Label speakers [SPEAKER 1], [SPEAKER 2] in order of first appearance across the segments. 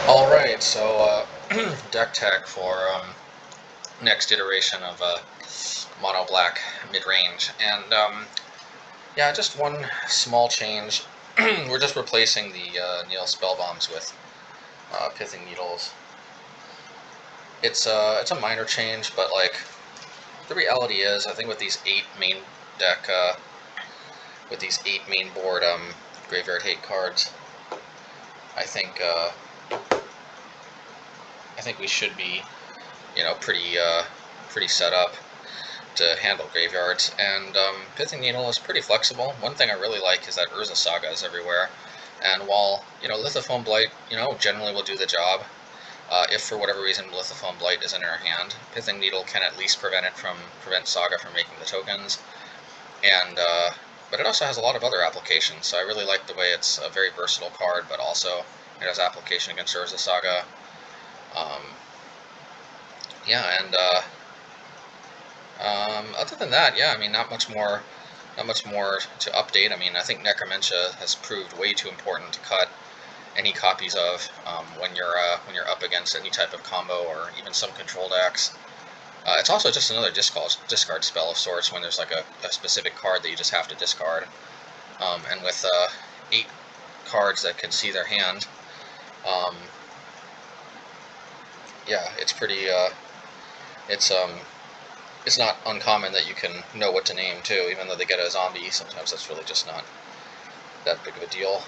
[SPEAKER 1] Alright, so deck tech for next iteration of mono black mid-range, and yeah, just one small change. We're just replacing the Neil spell bombs with pithing needles. It's a minor change, but like the reality is, I think with these 8 main deck with these 8 main board graveyard hate cards, I think we should be, you know, pretty set up to handle graveyards, and Pithing Needle is pretty flexible. One thing I really like is that Urza Saga is everywhere, and while, you know, Lithophone Blight, you know, generally will do the job, if for whatever reason Lithophone Blight isn't in our hand, Pithing Needle can at least prevent Saga from making the tokens, and but it also has a lot of other applications, so I really like the way it's a very versatile card, but also it has application against Urza Saga. Yeah, and other than that, yeah, I mean, not much more to update. I mean, I think Necromentia has proved way too important to cut any copies of when you're up against any type of combo or even some control decks. It's also just another discard spell of sorts when there's like a specific card that you just have to discard. And with 8 cards that can see their hand, yeah, it's pretty. It's not uncommon that you can know what to name too, even though they get a zombie. Sometimes that's really just not that big of a deal.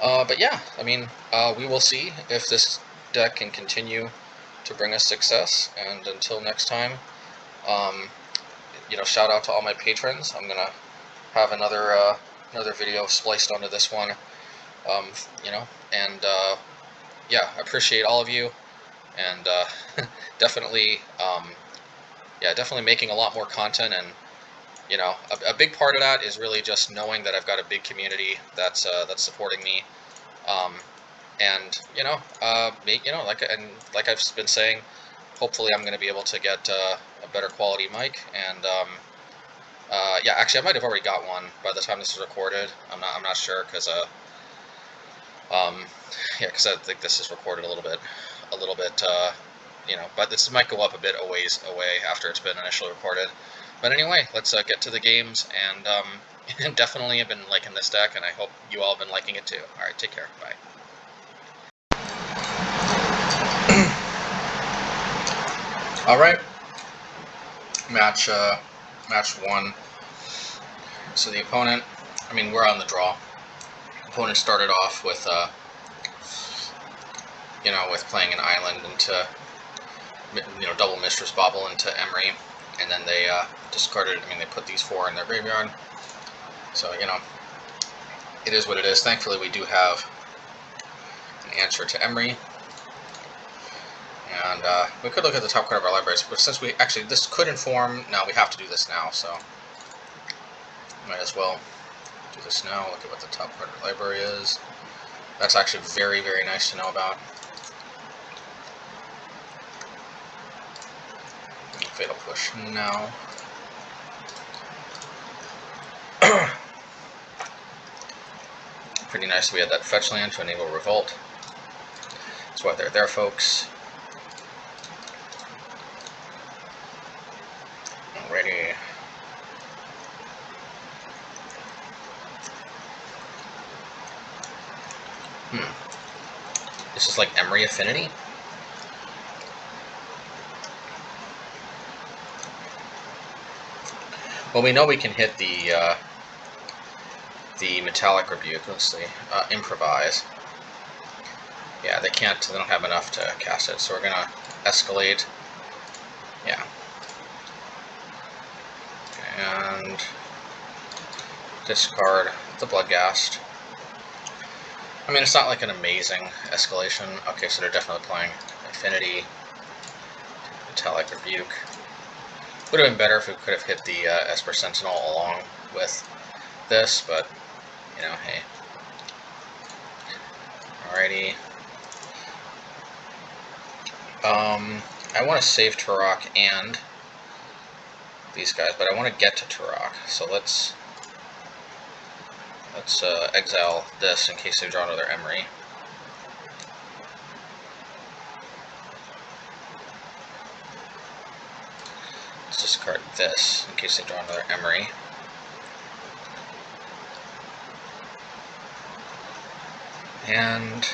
[SPEAKER 1] But yeah, I mean, we will see if this deck can continue to bring us success. And until next time, you know, shout out to all my patrons. I'm gonna have another video spliced onto this one. You know, and yeah, I appreciate all of you, and definitely. Yeah, definitely making a lot more content, and you know, a big part of that is really just knowing that I've got a big community that's supporting me, and you know, like I've been saying, hopefully I'm going to be able to get a better quality mic, and yeah, actually I might have already got one by the time this is recorded. I'm not sure because yeah, because I think this is recorded a little bit. You know, but this might go up a bit a ways away after it's been initially recorded. But anyway, let's get to the games, and definitely have been liking this deck, and I hope you all have been liking it too. Alright, take care, bye. Alright, match 1. So the opponent, I mean, we're on the draw. Opponent started off with, you know, with playing an island into, you know, double Mistress Bauble into Emery, and then they discarded. I mean, they put these 4 in their graveyard. So, you know, it is what it is. Thankfully, we do have an answer to Emery, and we could look at the top card of our libraries, but since we actually this could inform. Now we have to do this now, so might as well do this now. Look at what the top card of our library is. That's actually very, very nice to know about. Fatal Push now. Pretty nice we had that fetch land to enable Revolt. That's why they're there, folks. Alrighty. This is like Emery Affinity? Well, we know we can hit the Metallic Rebuke. Let's see. Improvise. Yeah, they can't. They don't have enough to cast it, so we're gonna escalate. Yeah. And discard the Bloodghast. I mean, it's not like an amazing escalation. Okay, so they're definitely playing Affinity, Metallic Rebuke. Would have been better if we could have hit the Esper Sentinel along with this, but, you know, hey. Alrighty. I want to save Tourach and these guys, but I want to get to Tourach, so let's exile this in case they draw another Emery. Let's discard this in case they draw another Emery. And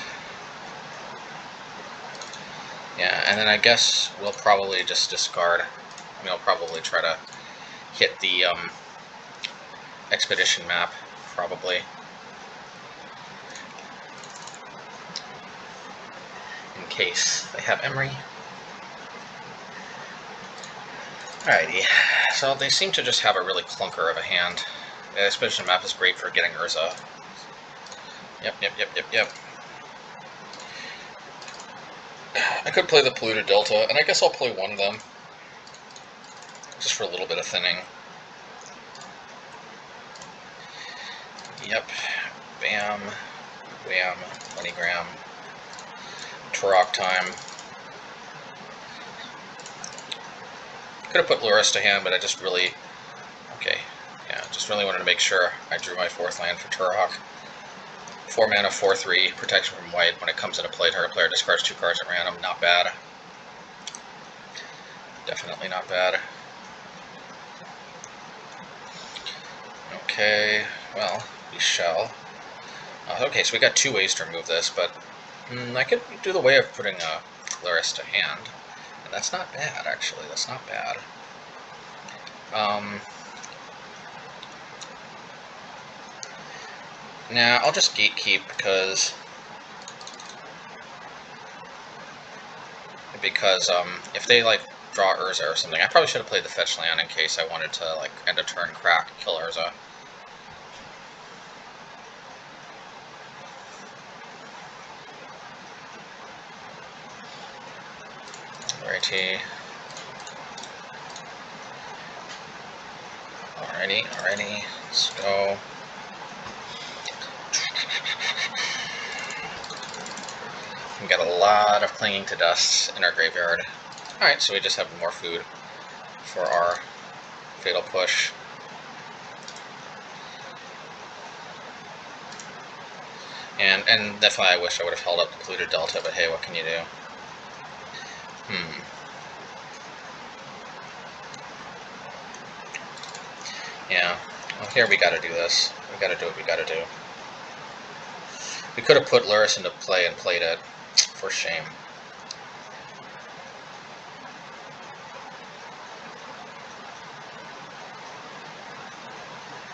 [SPEAKER 1] yeah, and then I guess we'll probably just discard. I mean, I'll probably try to hit the expedition map, probably. In case they have Emery. Alrighty, so they seem to just have a really clunker of a hand. The expedition map is great for getting Urza. Yep. I could play the Polluted Delta, and I guess I'll play one of them. Just for a little bit of thinning. Yep. Bam. Wham. MoneyGram. Tourach time. Could have put Lurrus to hand, but I just really... Okay. Yeah, just really wanted to make sure I drew my 4th land for Tourach. 4 mana, 4/3, protection from white. When it comes into play, target player discards 2 cards at random. Not bad. Definitely not bad. Okay, well, we shall. Okay, so we got 2 ways to remove this, but I could do the way of putting Lurrus to hand. And that's not bad, actually. That's not bad. Nah, I'll just gatekeep because if they like draw Urza or something, I probably should have played the fetch land in case I wanted to like end a turn crack, kill Urza. Alrighty. Alrighty. Let's go. We got a lot of Clinging to Dust in our graveyard. Alright, so we just have more food for our Fatal Push. And definitely I wish I would have held up the Polluted Delta, but hey, what can you do? Yeah, well here we gotta do this. We gotta do what we gotta do. We could have put Lurrus into play and played it. For shame.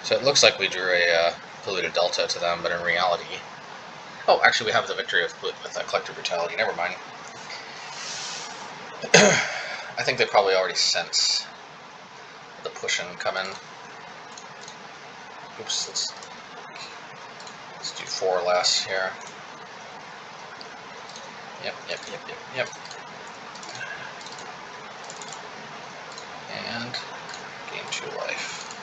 [SPEAKER 1] So it looks like we drew a Polluted Delta to them, but in reality... Oh, actually we have the victory with Collective Brutality. Never mind. I think they probably already sense the push-in coming. Oops, let's do 4 less here. Yep. And gain 2 life.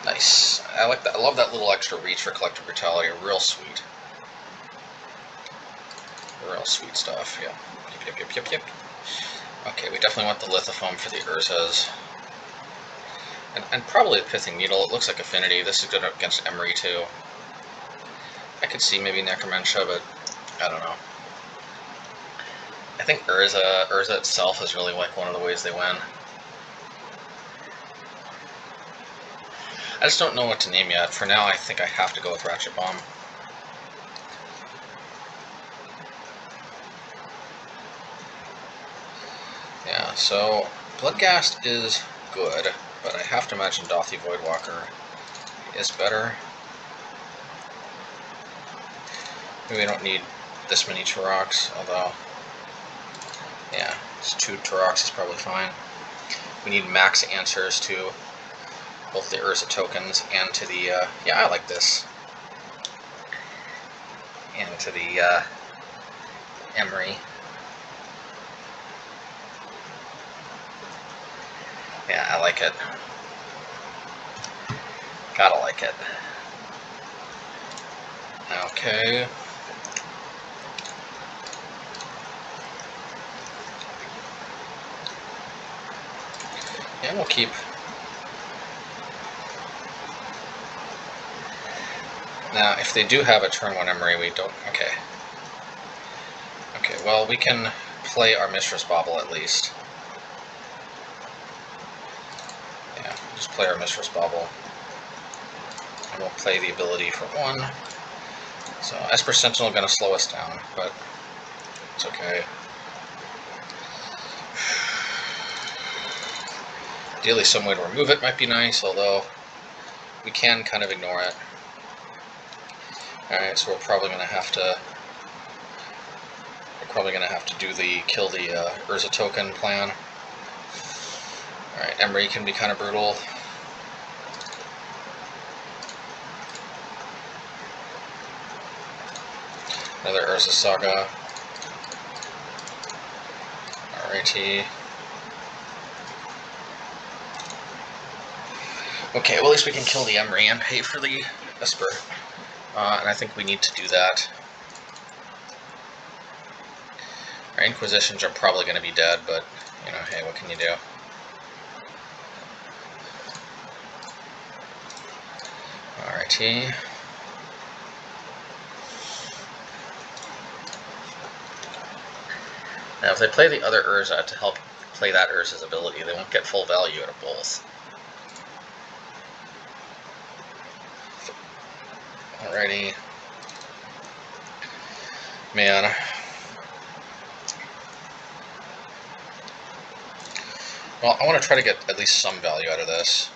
[SPEAKER 1] Nice. I like that. I love that little extra reach for Collective Brutality. Real sweet. Real sweet stuff. Yep. Okay, we definitely want the Lithofoam for the Urzas. And probably a Pithing Needle. It looks like Affinity. This is good against Emery too. I could see maybe Necromentia, but I don't know. I think Urza itself is really like one of the ways they win. I just don't know what to name yet. For now, I think I have to go with Ratchet Bomb. Yeah, so Bloodghast is good, but I have to imagine Dothy Voidwalker is better. Maybe we don't need this many Tourachs, although... Yeah, it's 2 Tourachs is probably fine. We need max answers to both the Urza tokens and to the, yeah, I like this. And to the, Emery. Yeah, I like it. Gotta like it. Okay. And we'll keep. Now, if they do have a turn 1 Emery, we don't... Okay. Okay, well, we can play our Mishra's Bauble at least. just play our Mishra's Bauble. And we'll play the ability for 1. So Esper Sentinel going to slow us down, but it's okay. Ideally, some way to remove it might be nice, although we can kind of ignore it. Alright, so we're probably going to have to do the kill the Urza token plan. Alright, Emery can be kind of brutal. Another Urza Saga. Alrighty. Okay, well at least we can kill the Emery and pay for the Esper. And I think we need to do that. Our Inquisitions are probably going to be dead, but, you know, hey, what can you do? Alrighty. Now, if they play the other Urza to help play that Urza's ability, they won't get full value out of both. Alrighty. Man. Well, I want to try to get at least some value out of this.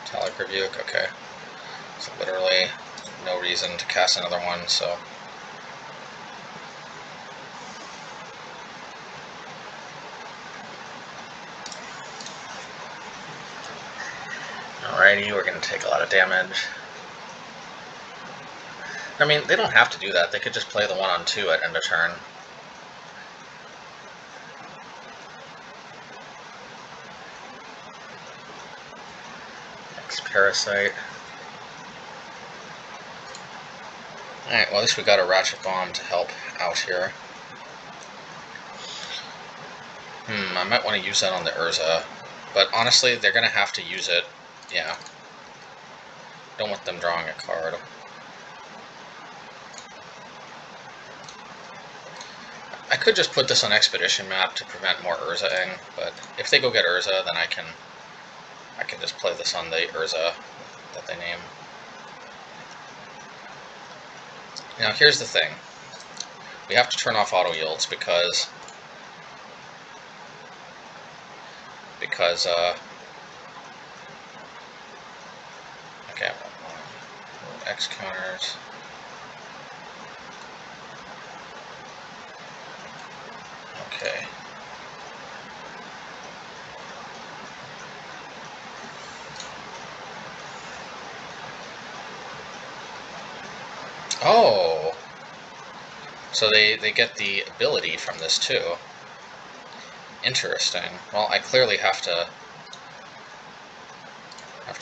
[SPEAKER 1] Metallic Rebuke, okay. So literally no reason to cast another one, so... Alrighty, we're going to take a lot of damage. I mean, they don't have to do that. They could just play the 1-on-2 at end of turn. Next Parasite. Alright, well at least we got a Ratchet Bomb to help out here. I might want to use that on the Urza. But honestly, they're going to have to use it. Yeah. Don't want them drawing a card. I could just put this on Expedition map to prevent more Urza-ing, but if they go get Urza, then I can just play this on the Urza that they name. Now here's the thing. We have to turn off auto yields because okay, X counters. Okay. Oh! So they get the ability from this too. Interesting. Well, I clearly have to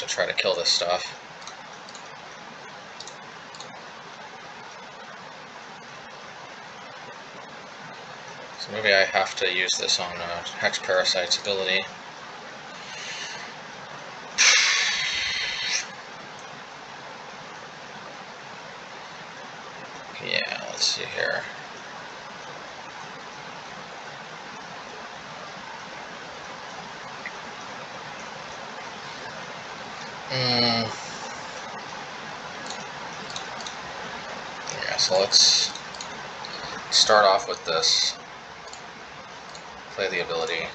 [SPEAKER 1] try to kill this stuff. So maybe I have to use this on Hex Parasite's ability. Yeah, let's see here. Yeah, so let's start off with this. Play the ability.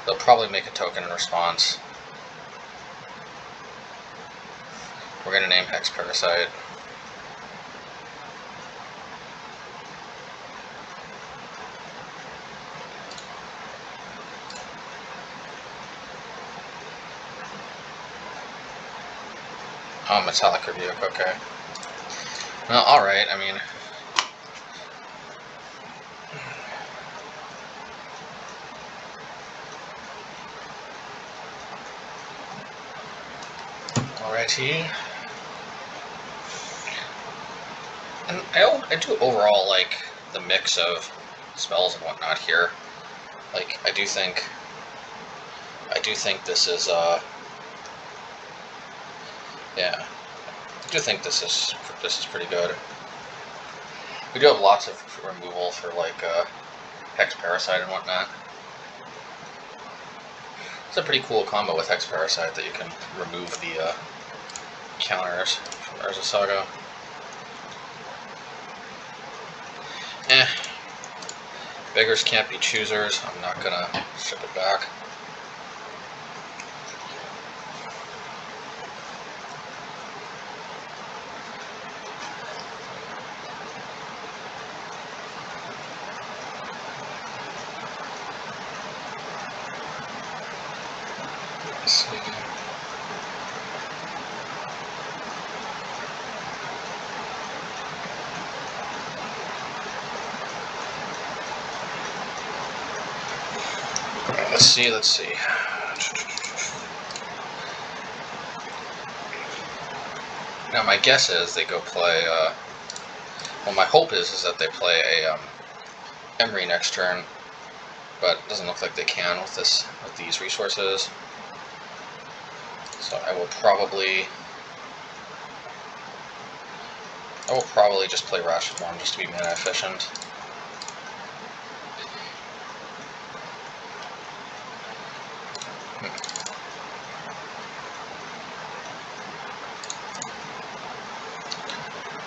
[SPEAKER 1] They'll probably make a token in response. We're going to name Hex Parasite. Oh, Metallic Rebuke, okay. Well, alright, I mean... Alrighty. And I do overall like the mix of spells and whatnot here. Like, I do think this is, yeah. I do think this is pretty good. We do have lots of removal for like Hex Parasite and whatnot. It's a pretty cool combo with Hex Parasite that you can remove the counters from Urza Saga. Beggars can't be choosers. I'm not gonna ship it back. Let's see. Let's see. Now my guess is they go play, well my hope is that they play a Emery next turn, but it doesn't look like they can with these resources. So I will probably just play Rashomon just to be mana efficient.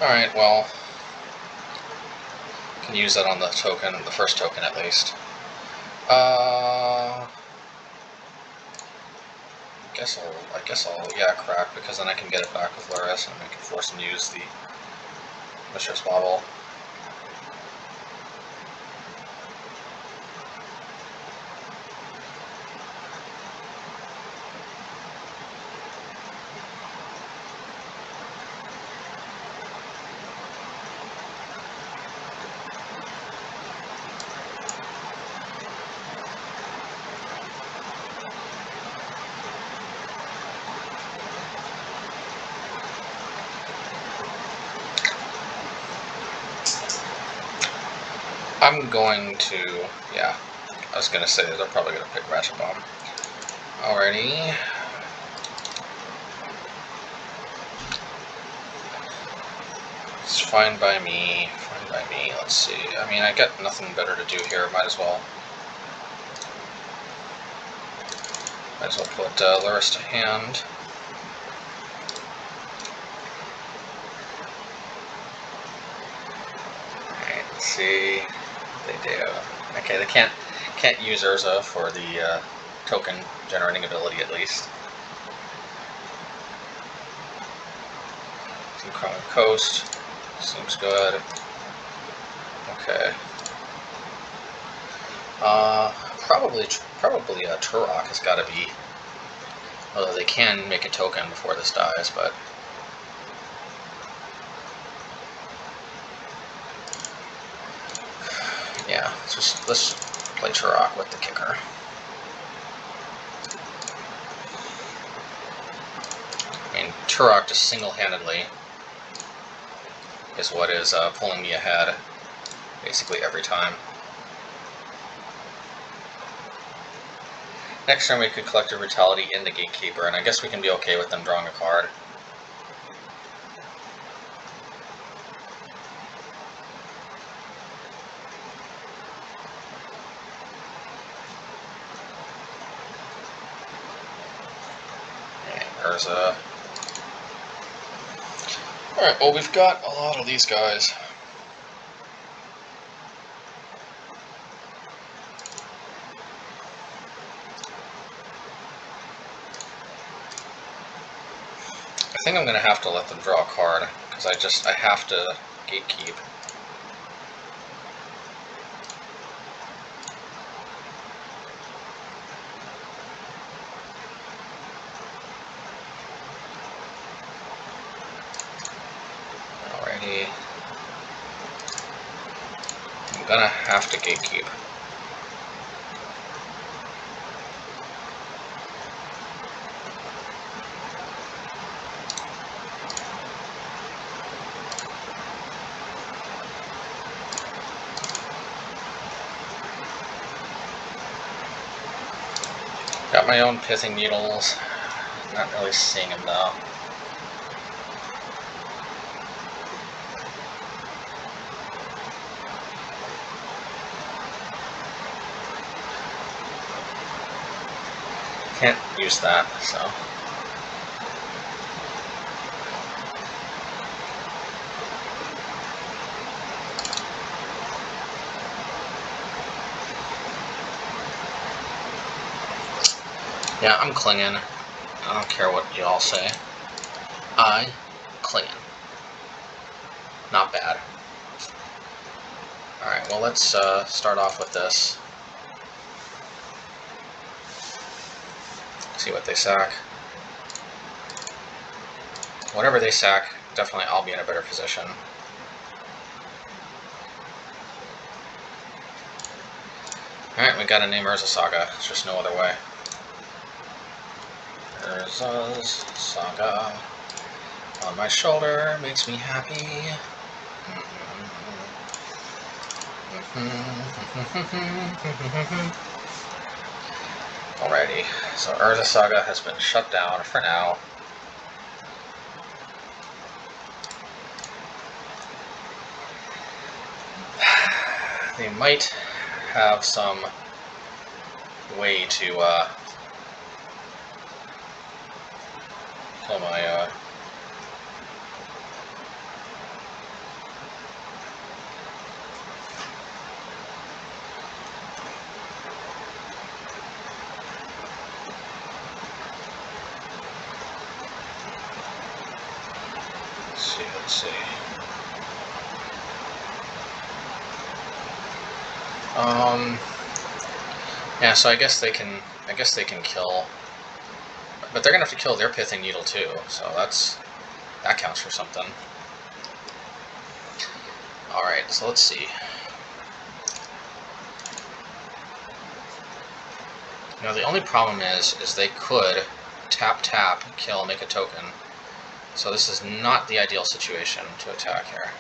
[SPEAKER 1] Alright, well, can use that on the token, the first token at least. I guess I'll crack, because then I can get it back with Lurrus and I can force him to use the Mishra's Bauble. I'm going to, I was going to say they're probably going to pick Ratchet Bomb. Alrighty. It's fine by me, let's see. I mean, I got nothing better to do here, might as well. Put Lurrus to hand. Alright, let's see. They do. Okay, they can't use Urza for the token generating ability at least. Some Crown Coast seems good. Okay. Probably Tourach has got to be. Although they can make a token before this dies, but. Yeah, let's play Tourach with the kicker. I mean, Tourach just single-handedly is what is pulling me ahead basically every time. Next turn we could collect a Brutality into Gatekeeper, and I guess we can be okay with them drawing a card. Urza. Alright, well we've got a lot of these guys. I think I'm going to have to let them draw a card, because I have to gatekeep. Alrighty. I'm going to have to gatekeep. Got my own pithing needles. Not really seeing them though. Can't use that, so. Yeah, I'm clinging. I don't care what you all say. I clinging. Not bad. Alright, well let's start off with this. See what they sack. Whatever they sack, definitely I'll be in a better position. Alright, we gotta name Urza Saga. There's just no other way. Urza's Saga on my shoulder makes me happy. Alrighty, so Urza Saga has been shut down for now. They might have some way to kill my let's see. Yeah, so I guess they can kill, but they're gonna have to kill their Pithing Needle too, so that counts for something. Alright, so let's see. Now the only problem is they could tap, kill, make a token. So this is not the ideal situation to attack here.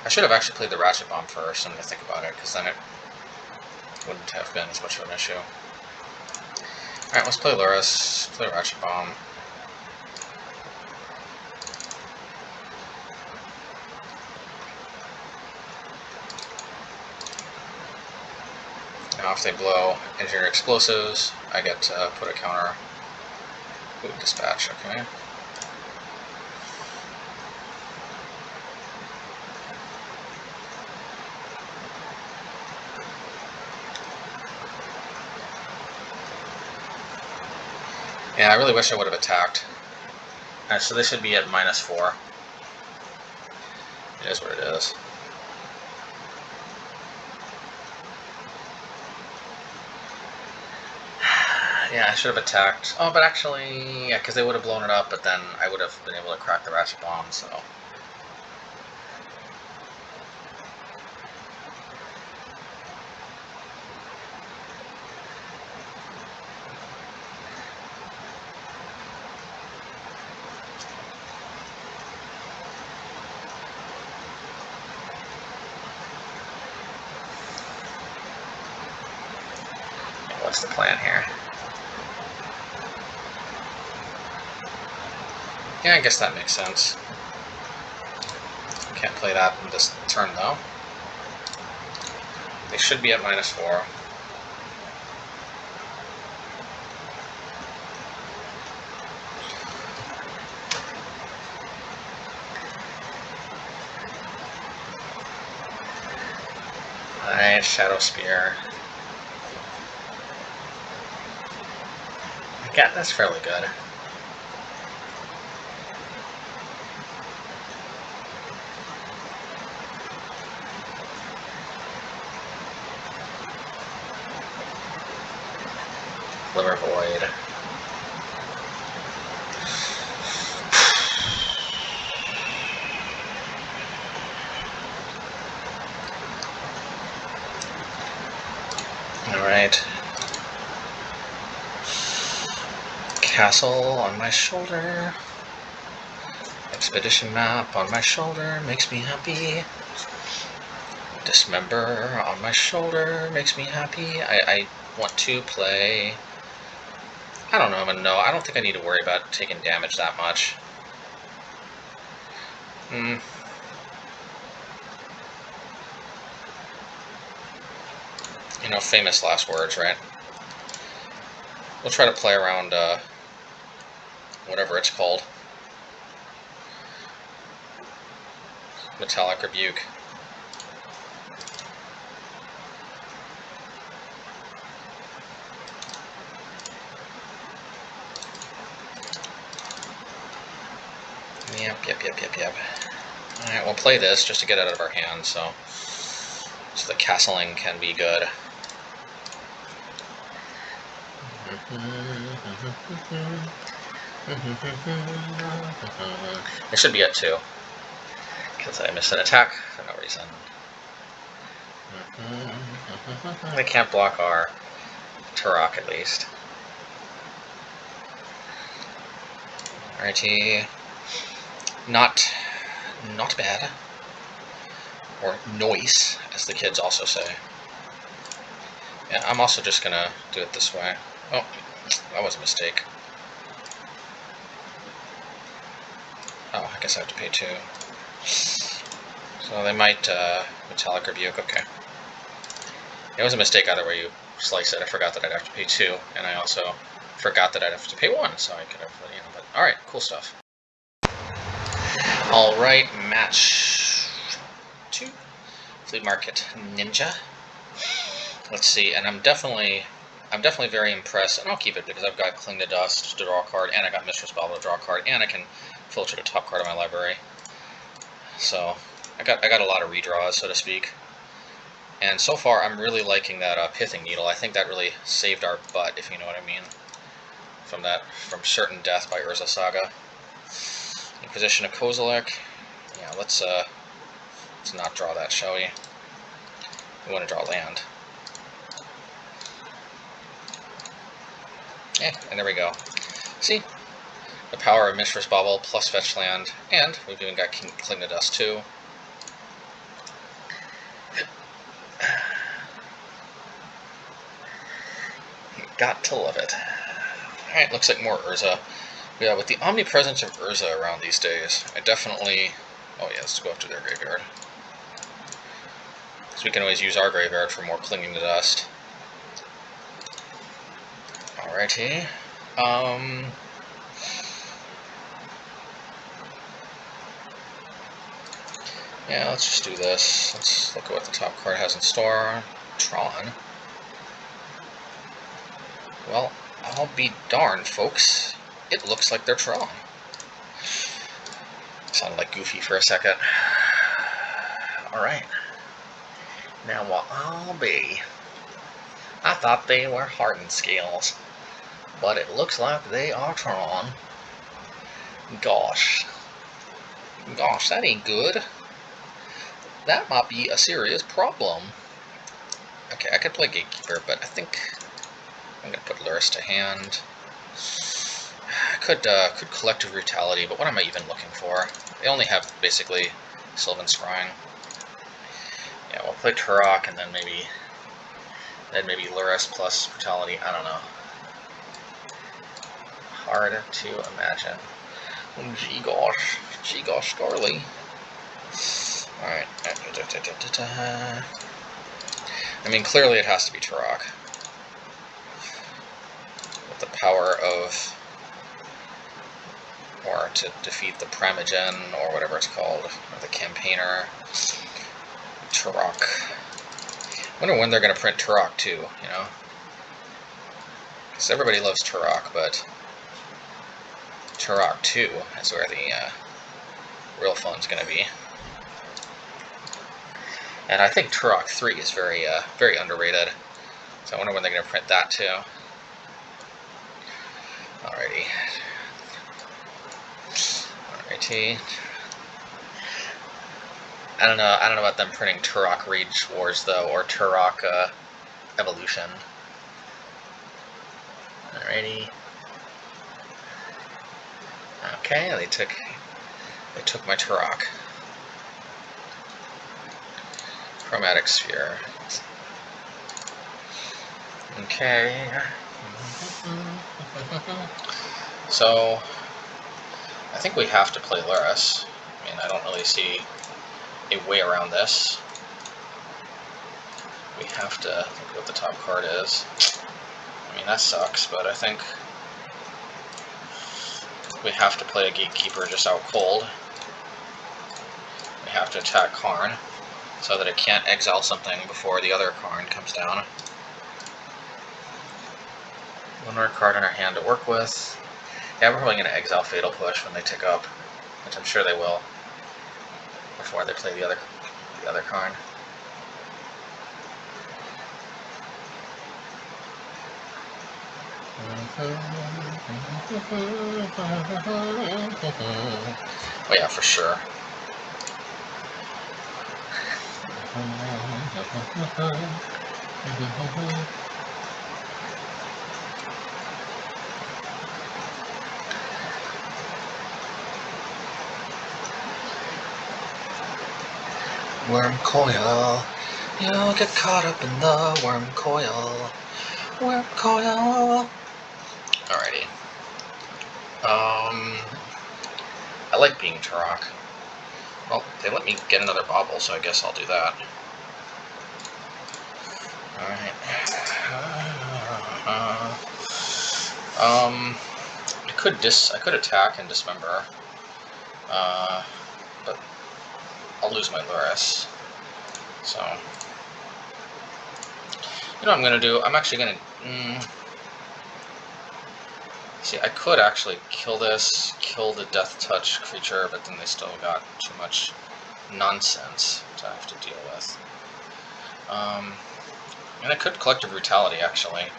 [SPEAKER 1] I should have actually played the Ratchet Bomb first, and to think about it, because then it wouldn't have been as much of an issue. Alright, let's play Lurrus, play Ratchet Bomb. Now if they blow engineer explosives, I get to put a counter. Ooh, dispatch, okay. Yeah, I really wish I would have attacked. Alright, so they should be at -4. It is what it is. Yeah, I should have attacked. Oh, but actually, yeah, because they would have blown it up, but then I would have been able to crack the Ratchet Bomb, so. What's the plan here? Yeah, I guess that makes sense. Can't play that in this turn, though. They should be at -4. Alright, Shadow Spear. Yeah, that's fairly good. Liver Void. Alright. Castle on my shoulder. Expedition map on my shoulder makes me happy. Dismember on my shoulder makes me happy. I want to play... I don't even know. I don't think I need to worry about taking damage that much. You know, famous last words, right? we'll try to play around whatever it's called. Metallic Rebuke. Yep. Alright, we'll play this just to get it out of our hands, so the castling can be good. It should be at 2, because I missed an attack for no reason. They can't block our Tourach, at least. Alrighty. Not bad. Or noise, as the kids also say. Yeah, I'm also just gonna do it this way. Oh, that was a mistake. Oh, I guess I have to pay 2. So they might Metallic Rebuke, okay. It was a mistake either way you slice it. I forgot that I'd have to pay 2, and I also forgot that I'd have to pay 1, so I could have, but alright, cool stuff. Alright, match 2. Flea Market Ninja. Let's see, and I'm definitely very impressed, and I'll keep it because I've got Cling to Dust to draw a card, and I got Mistress Bauble to draw a card, and I can filter the top card of my library. So I got a lot of redraws, so to speak. And so far, I'm really liking that Pithing Needle. I think that really saved our butt, if you know what I mean, from Certain Death by Urza Saga. Inquisition of Kozilek. Yeah, let's not draw that, shall we? We want to draw land. Yeah, and there we go. See? The power of Mistress Bauble plus fetch land, and we've even got Cling to Dust too. You got to love it. Alright, looks like more Urza. Yeah, with the omnipresence of Urza around these days, I definitely... Oh yeah, let's go after their graveyard. Because we can always use our graveyard for more Clinging to Dust. Alrighty. Yeah, let's just do this. Let's look at what the top card has in store. Tron. Well, I'll be darned, folks. It looks like they're Tron. Sounded like Goofy for a second. Alright. Now what I'll be... I thought they were Hardened Scales, but it looks like they are Tron. Gosh. Gosh, that ain't good. That might be a serious problem. Okay, I could play Gatekeeper, but I think I'm going to put Lurrus to hand. I could Collective Brutality, but what am I even looking for? They only have, basically, Sylvan Scrying. Yeah, we'll play Tourach, and then maybe Lurrus plus Brutality. I don't know. Hard to imagine. Gee gosh, Scarly. Alright. I mean, clearly it has to be Tourach. With the power of... or to defeat the Primogen, or whatever it's called, or the Campaigner. Tourach. I wonder when they're going to print Tourach too, you know? Because everybody loves Tourach, but Tourach 2 is where the real fun's going to be. And I think Tourach 3 is very underrated. So I wonder when they're going to print that too. Alrighty. I don't know about them printing Tourach Rage Wars though, or Tourach Evolution. Alrighty. Okay, they took my Tourach. Chromatic Sphere. Okay. So I think we have to play Lurrus. I mean, I don't really see a way around this. We have to look what the top card is. I mean, that sucks, but I think we have to play a Gatekeeper just out cold. We have to attack Karn so that it can't exile something before the other Karn comes down. One more card in our hand to work with. Yeah, we're probably going to exile Fatal Push when they tick up, which I'm sure they will, before they play the other Karn. Oh yeah, for sure. Worm coil, you'll get caught up in the worm coil. Worm coil. Alrighty. I like being Tourach. Well, they let me get another Bauble, so I guess I'll do that. Alright. I could attack and dismember. But I'll lose my Lurrus. So, you know what I'm gonna do? I'm actually gonna see, I could actually kill this, kill the Death Touch creature, but then they still got too much nonsense to have to deal with. And I could Collective Brutality, actually.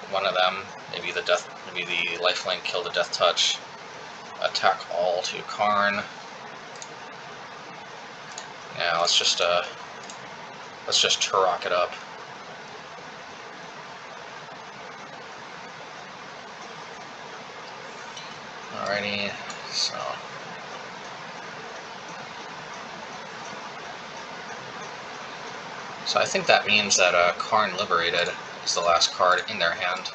[SPEAKER 1] One of them, maybe the lifelink, kill the Death Touch, attack all to Karn. Yeah, let's just Tourach it up. Alrighty, so I think that means that Karn Liberated is the last card in their hand.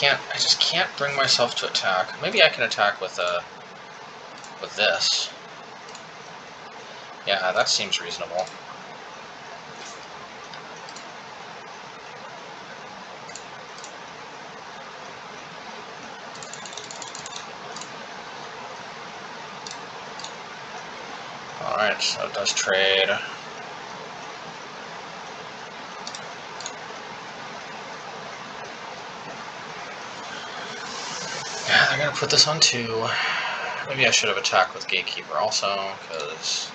[SPEAKER 1] I just can't bring myself to attack. Maybe I can attack with this. Yeah, that seems reasonable. Alright, so it does trade. Yeah, they're gonna put this on 2. Maybe I should have attacked with Gatekeeper also, because,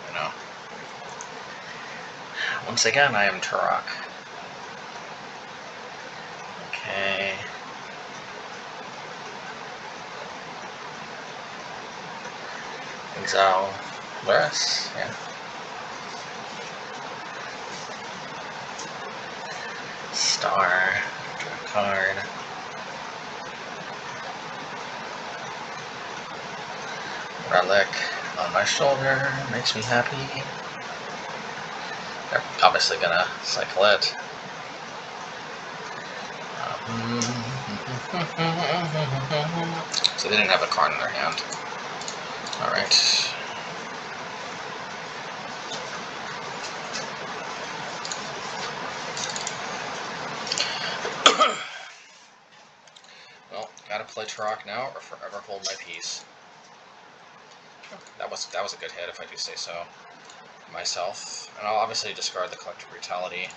[SPEAKER 1] you know. Once again, I am Tourach. Okay. Exile Lurrus, yeah. Star, draw a card. Relic on my shoulder makes me happy. They're obviously gonna cycle it. So they didn't have a card in their hand. Alright. Well, gotta play Tourach now or forever hold my peace. That was a good hit, if I do say so myself. And I'll obviously discard the Collective Brutality.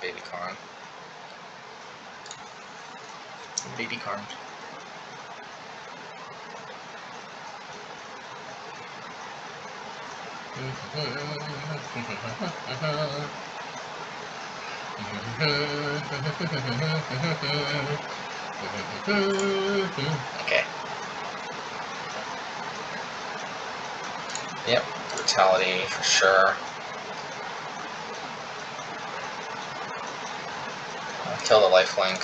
[SPEAKER 1] Baby Karn. Baby Karn. Okay. Yep, Brutality for sure. I'll kill the lifelink.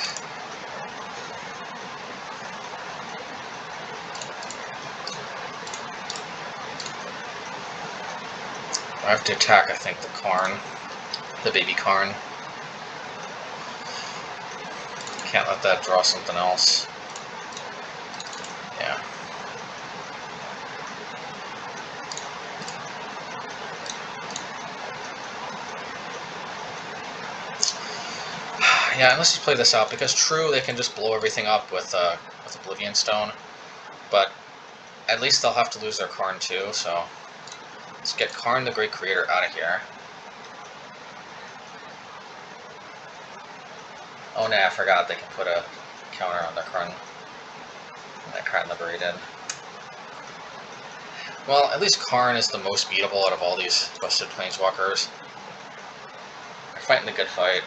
[SPEAKER 1] I have to attack, I think, the Karn. The baby Karn. Can't let that draw something else. Yeah. Yeah, unless you play this out, because true, they can just blow everything up with Oblivion Stone, but at least they'll have to lose their Karn too, so let's get Karn the Great Creator out of here. Oh nah, I forgot they can put a counter on their Karn. That Karn liberated. Well, at least Karn is the most beatable out of all these busted Planeswalkers. They're fighting the good fight.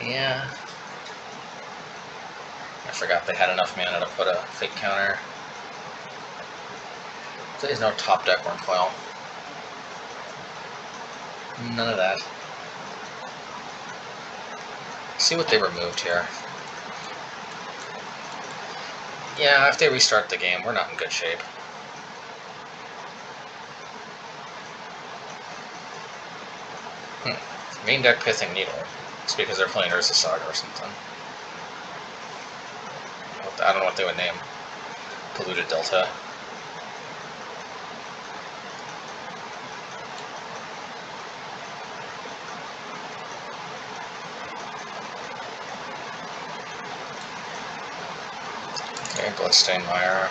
[SPEAKER 1] Yeah. I forgot they had enough mana to put a fake counter. There's no top deck Wormcoil. None of that. See what they removed here. Yeah, if they restart the game, we're not in good shape. Main deck Pithing Needle. It's because they're playing Urza Saga or something. I don't know what they would name Polluted Delta. Okay, Bloodstained Mire.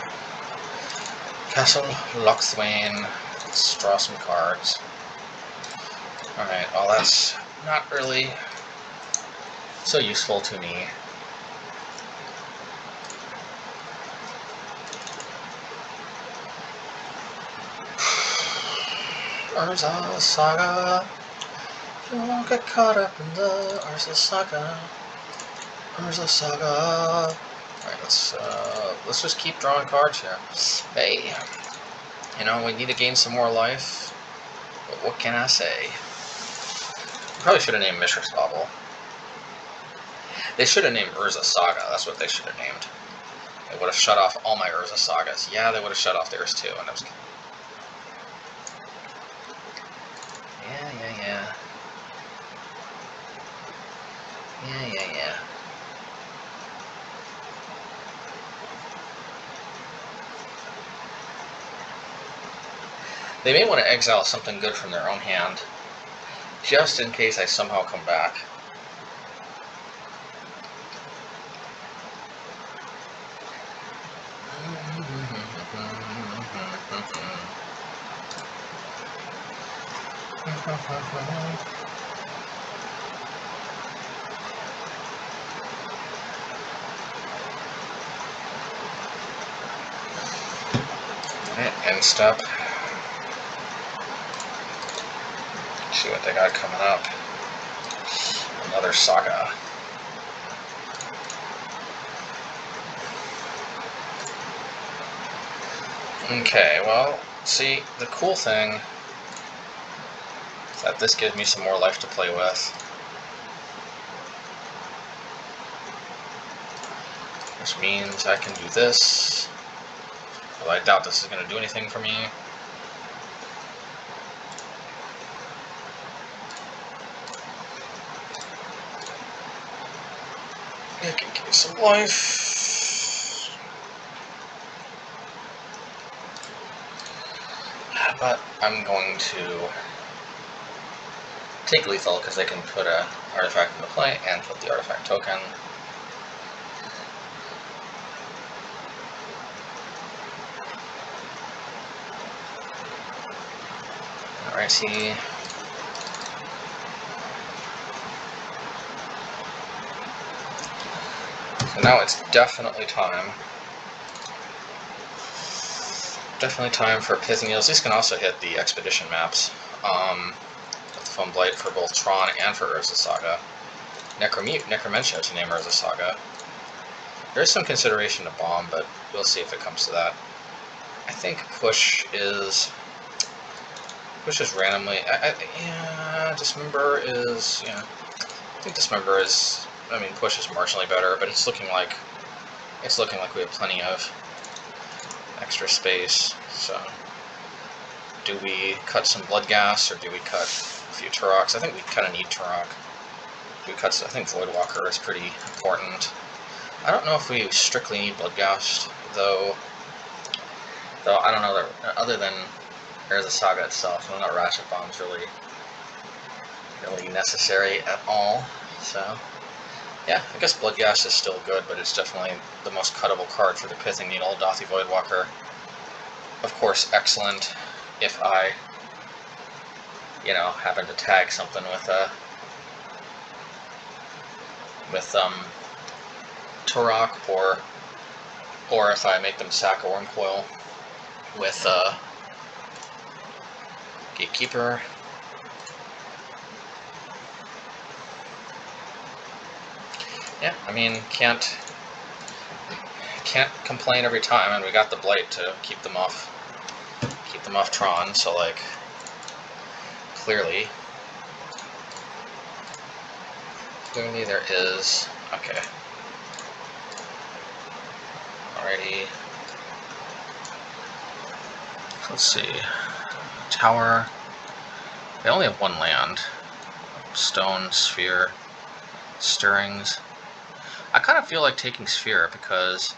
[SPEAKER 1] Castle Locthwain. Let's draw some cards. Alright, well that's not really so useful to me. Urza Saga. Don't get caught up in the Urza Saga. Urza Saga. Alright, let's just keep drawing cards here. Hey, you know, we need to gain some more life, but what can I say? Probably should have named Mishra's Bauble. They should have named Urza Saga, that's what they should have named. They would have shut off all my Urza Sagas. Yeah, they would have shut off theirs too, and I was... Yeah. They may want to exile something good from their own hand, just in case I somehow come back. End step. See what they got coming up. Another Saga. Okay, well, see, the cool thing is that this gives me some more life to play with. Which means I can do this. Although I doubt this is going to do anything for me. It can give me some life. But I'm going to take lethal because they can put an artifact into play and put the artifact token. Alrighty. So now it's definitely time. Definitely time for Pithing Needles. These can also hit the Expedition maps. With the Foam Blight for both Tron and for Urza Saga. Necromentia to name Urza Saga. There is some consideration to bomb, but we'll see if it comes to that. I think push is randomly. Yeah, Dismember is. Yeah, I think Dismember is. I mean, push is marginally better, but it's looking like we have plenty of extra space. So, do we cut some Blood Gas or do we cut a few Tourachs? I think we kind of need Tourach. I think Voidwalker is pretty important. I don't know if we strictly need Bloodghast, though I don't know that, other than Urza Saga itself. So not Ratchet Bomb's really necessary at all. So yeah, I guess Bloodghast is still good, but it's definitely the most cuttable card for the Pithing Needle. Dothy Voidwalker, of course, excellent if I, happen to tag something with Tourach, or if I make them sack a Wormcoil with Gatekeeper. Yeah, I mean, can't complain every time, and we got the Blight to keep them off Tron. So like, clearly there is okay. Alrighty. Let's see. Tower. They only have one land. Stone, Sphere, Stirrings. I kind of feel like taking Sphere because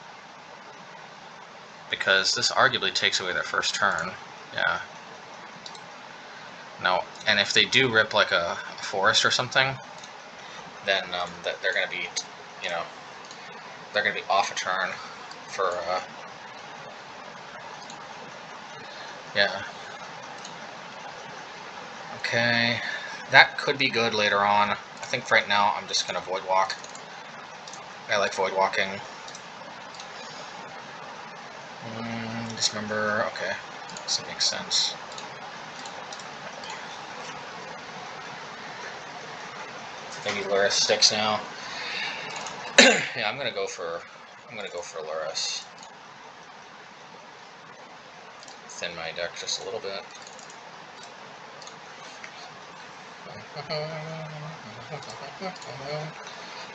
[SPEAKER 1] this arguably takes away their first turn. Yeah. Now, and if they do rip like a forest or something, then they're going to be, they're going to be off a turn for, yeah. Okay, that could be good later on. I think right now I'm just going to Void Walk. I like Void Walking. Dismember, okay, this makes sense. Maybe Lurrus sticks now. Yeah, I'm gonna go for Lurrus. Thin my deck just a little bit.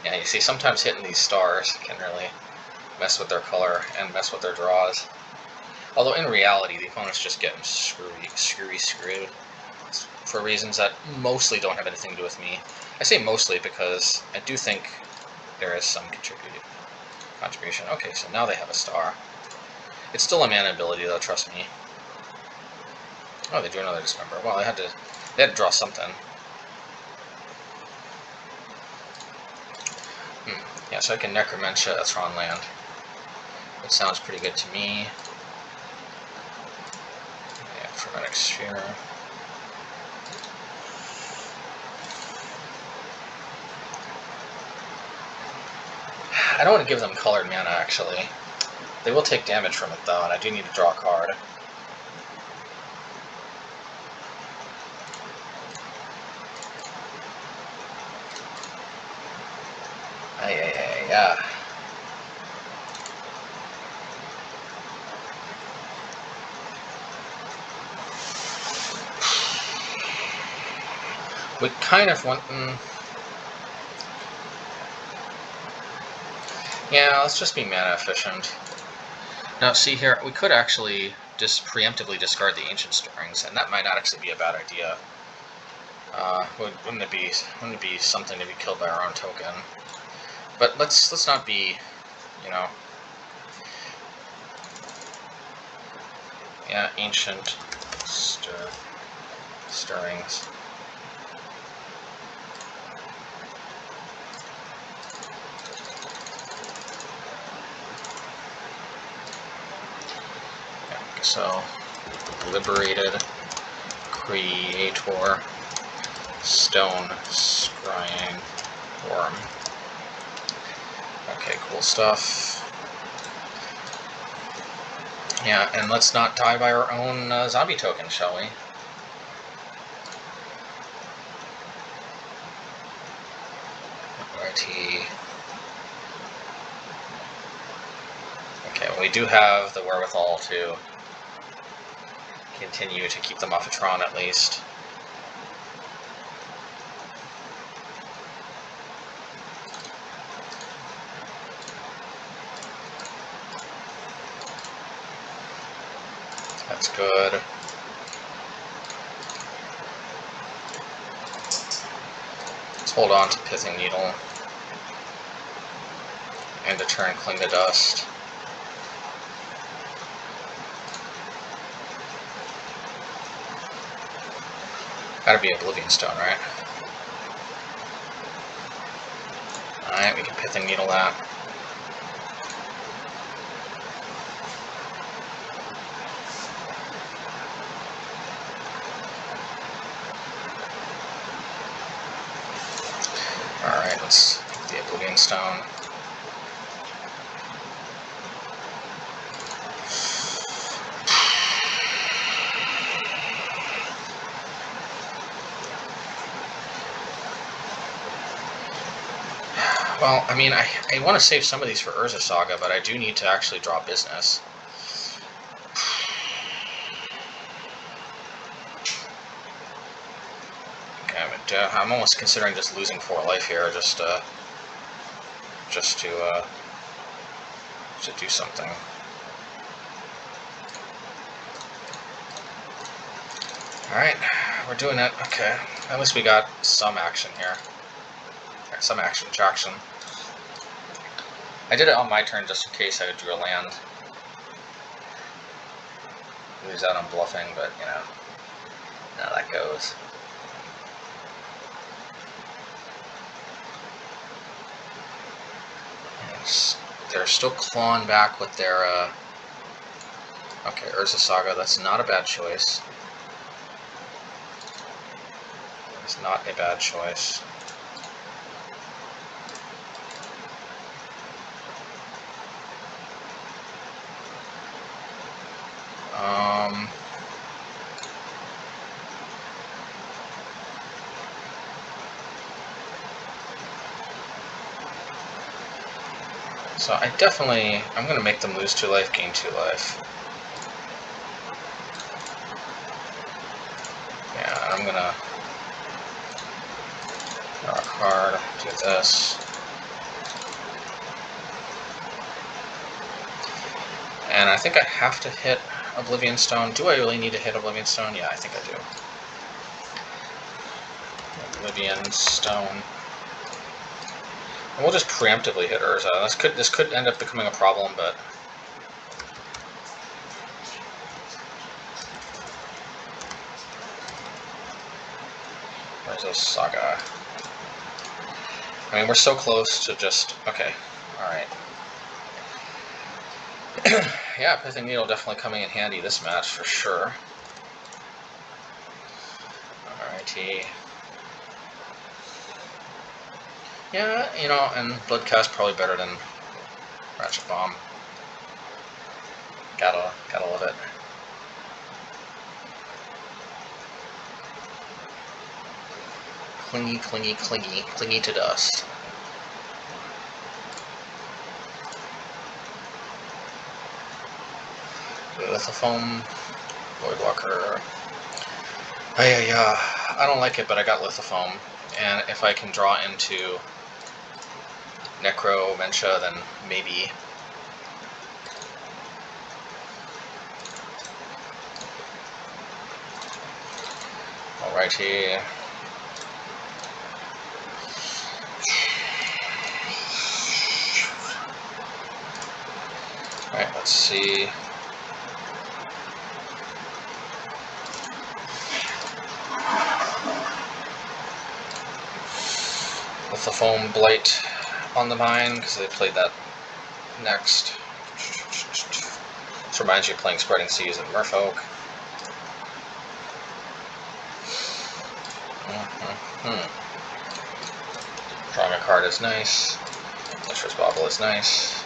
[SPEAKER 1] Yeah, you see, sometimes hitting these stars can really mess with their color and mess with their draws. Although in reality, the opponent's just getting screwed for reasons that mostly don't have anything to do with me. I say mostly because I do think there is some contribution. Okay, so now they have a star. It's still a mana ability though, trust me. Oh, they drew another Dismember. Well, they had to draw something. Yeah, so I can Necromantia a Tron land. That sounds pretty good to me. Yeah, Frenetic Sphere. I don't want to give them colored mana, actually. They will take damage from it, though, and I do need to draw a card. Yeah. We kind of want... Yeah, let's just be mana efficient. Now, see here, we could actually just preemptively discard the Ancient Stirrings, and that might not actually be a bad idea. Wouldn't it be something to be killed by our own token? But let's not be, yeah, Ancient Stirrings. So, Liberated, Creator, Stone, Scrying, Worm. Okay, cool stuff. Yeah, and let's not die by our own zombie token, shall we? RT. Okay, well, we do have the wherewithal to continue to keep them off of Tron at least. That's good. Let's hold on to Pithing Needle. And a turn Cling to Dust. Gotta be Oblivion Stone, right? Alright, we can Pithing Needle that. Alright, let's get the Oblivion Stone. Well, I mean, I want to save some of these for Urza Saga, but I do need to actually draw business. Okay, but I'm almost considering just losing 4 life here, just to do something. Alright, we're doing it. Okay, at least we got some action here. Some action traction. I did it on my turn just in case I drew a land. Lose out on bluffing, but you know how that goes. And they're still clawing back with their okay, Urza Saga, that's not a bad choice. It's not a bad choice. So I'm going to make them lose 2 life, gain 2 life. Yeah, and I'm going to draw a card, do this. And I think I have to hit Oblivion Stone. Do I really need to hit Oblivion Stone? Yeah, I think I do. Oblivion Stone. And we'll just preemptively hit Urza. This could end up becoming a problem, but Urza Saga. I mean, we're so close to just okay. All right. Yeah, Pithing Needle definitely coming in handy this match for sure. Alrighty. Yeah, you know, and Bloodcast probably better than Ratchet Bomb. Gotta love it. Clingy, clingy, clingy, clingy to dust. Lithofoam, Voidwalker. Yeah, I don't like it, but I got Lithofoam, and if I can draw into Necromentia, then maybe. Alrighty. Alright, let's see. With the Foam Blight on the mine, because they played that next. This reminds you of playing Spreading Seas at Merfolk. Drawing a card is nice. Mishra's Bauble is nice.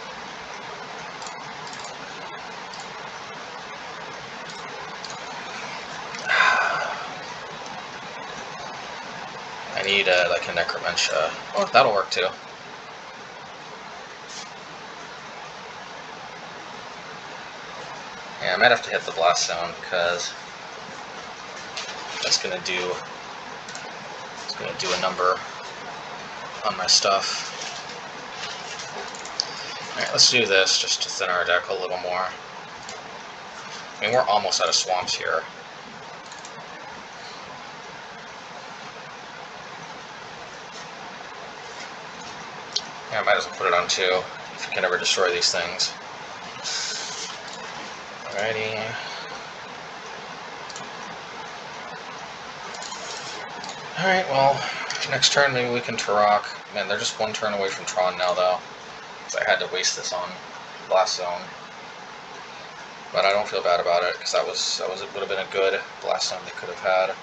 [SPEAKER 1] I need like a Necromentia. Oh, that'll work too. Yeah, I might have to hit the Blast Zone because that's gonna do a number on my stuff. Alright, let's do this just to thin our deck a little more. I mean, we're almost out of swamps here. Yeah, I might as well put it on 2 if you can ever destroy these things. Alrighty. Alright, well, next turn maybe we can Tourach. Man, they're just one turn away from Tron now, though. So I had to waste this on Blast Zone. But I don't feel bad about it, because that would have been a good Blast Zone they could have had.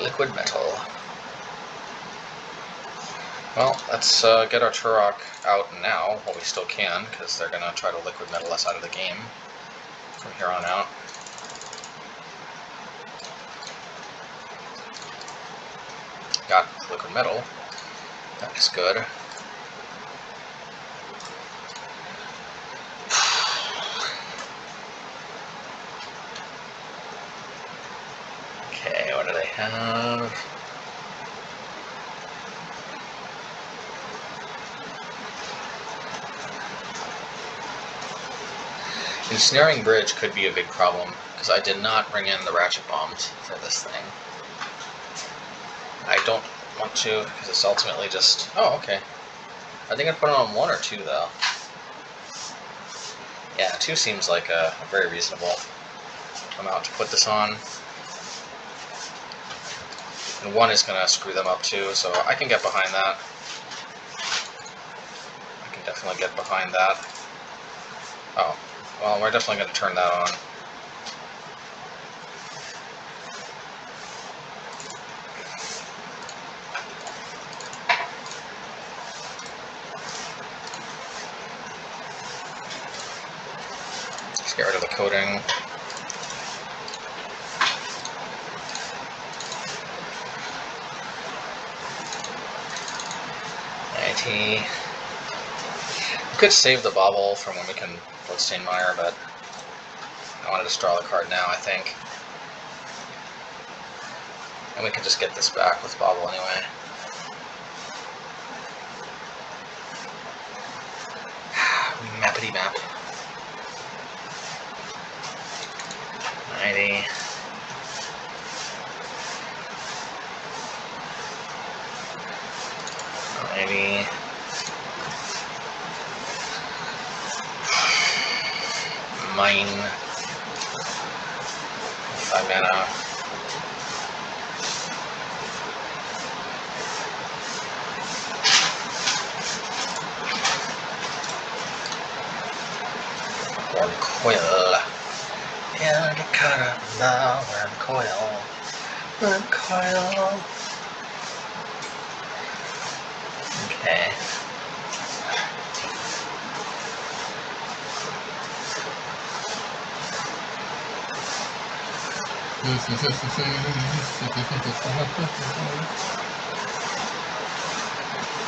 [SPEAKER 1] Liquid Metal. Well, let's get our Tourach out now, while we still can, because they're going to try to Liquid Metal us out of the game from here on out. Got Liquid Metal. That is good. Okay, what do they have? Ensnaring Bridge could be a big problem, because I did not bring in the Ratchet Bombs for this thing. I don't want to, because it's ultimately just... Oh, okay. I think I'd put it on 1 or 2, though. Yeah, 2 seems like a very reasonable amount to put this on. And 1 is going to screw them up, too, so I can get behind that. I can definitely get behind that. Oh, well, we're definitely going to turn that on. Let's get rid of the coating. IT. We could save the Bauble from when we can Bloodstained Mire, but I wanted to draw the card now, I think. And we can just get this back with Bauble anyway. Mappity map. 90. Maybe. Mine. 5 mana. One coil. Yeah, the caramel. One coil. One coil. Okay.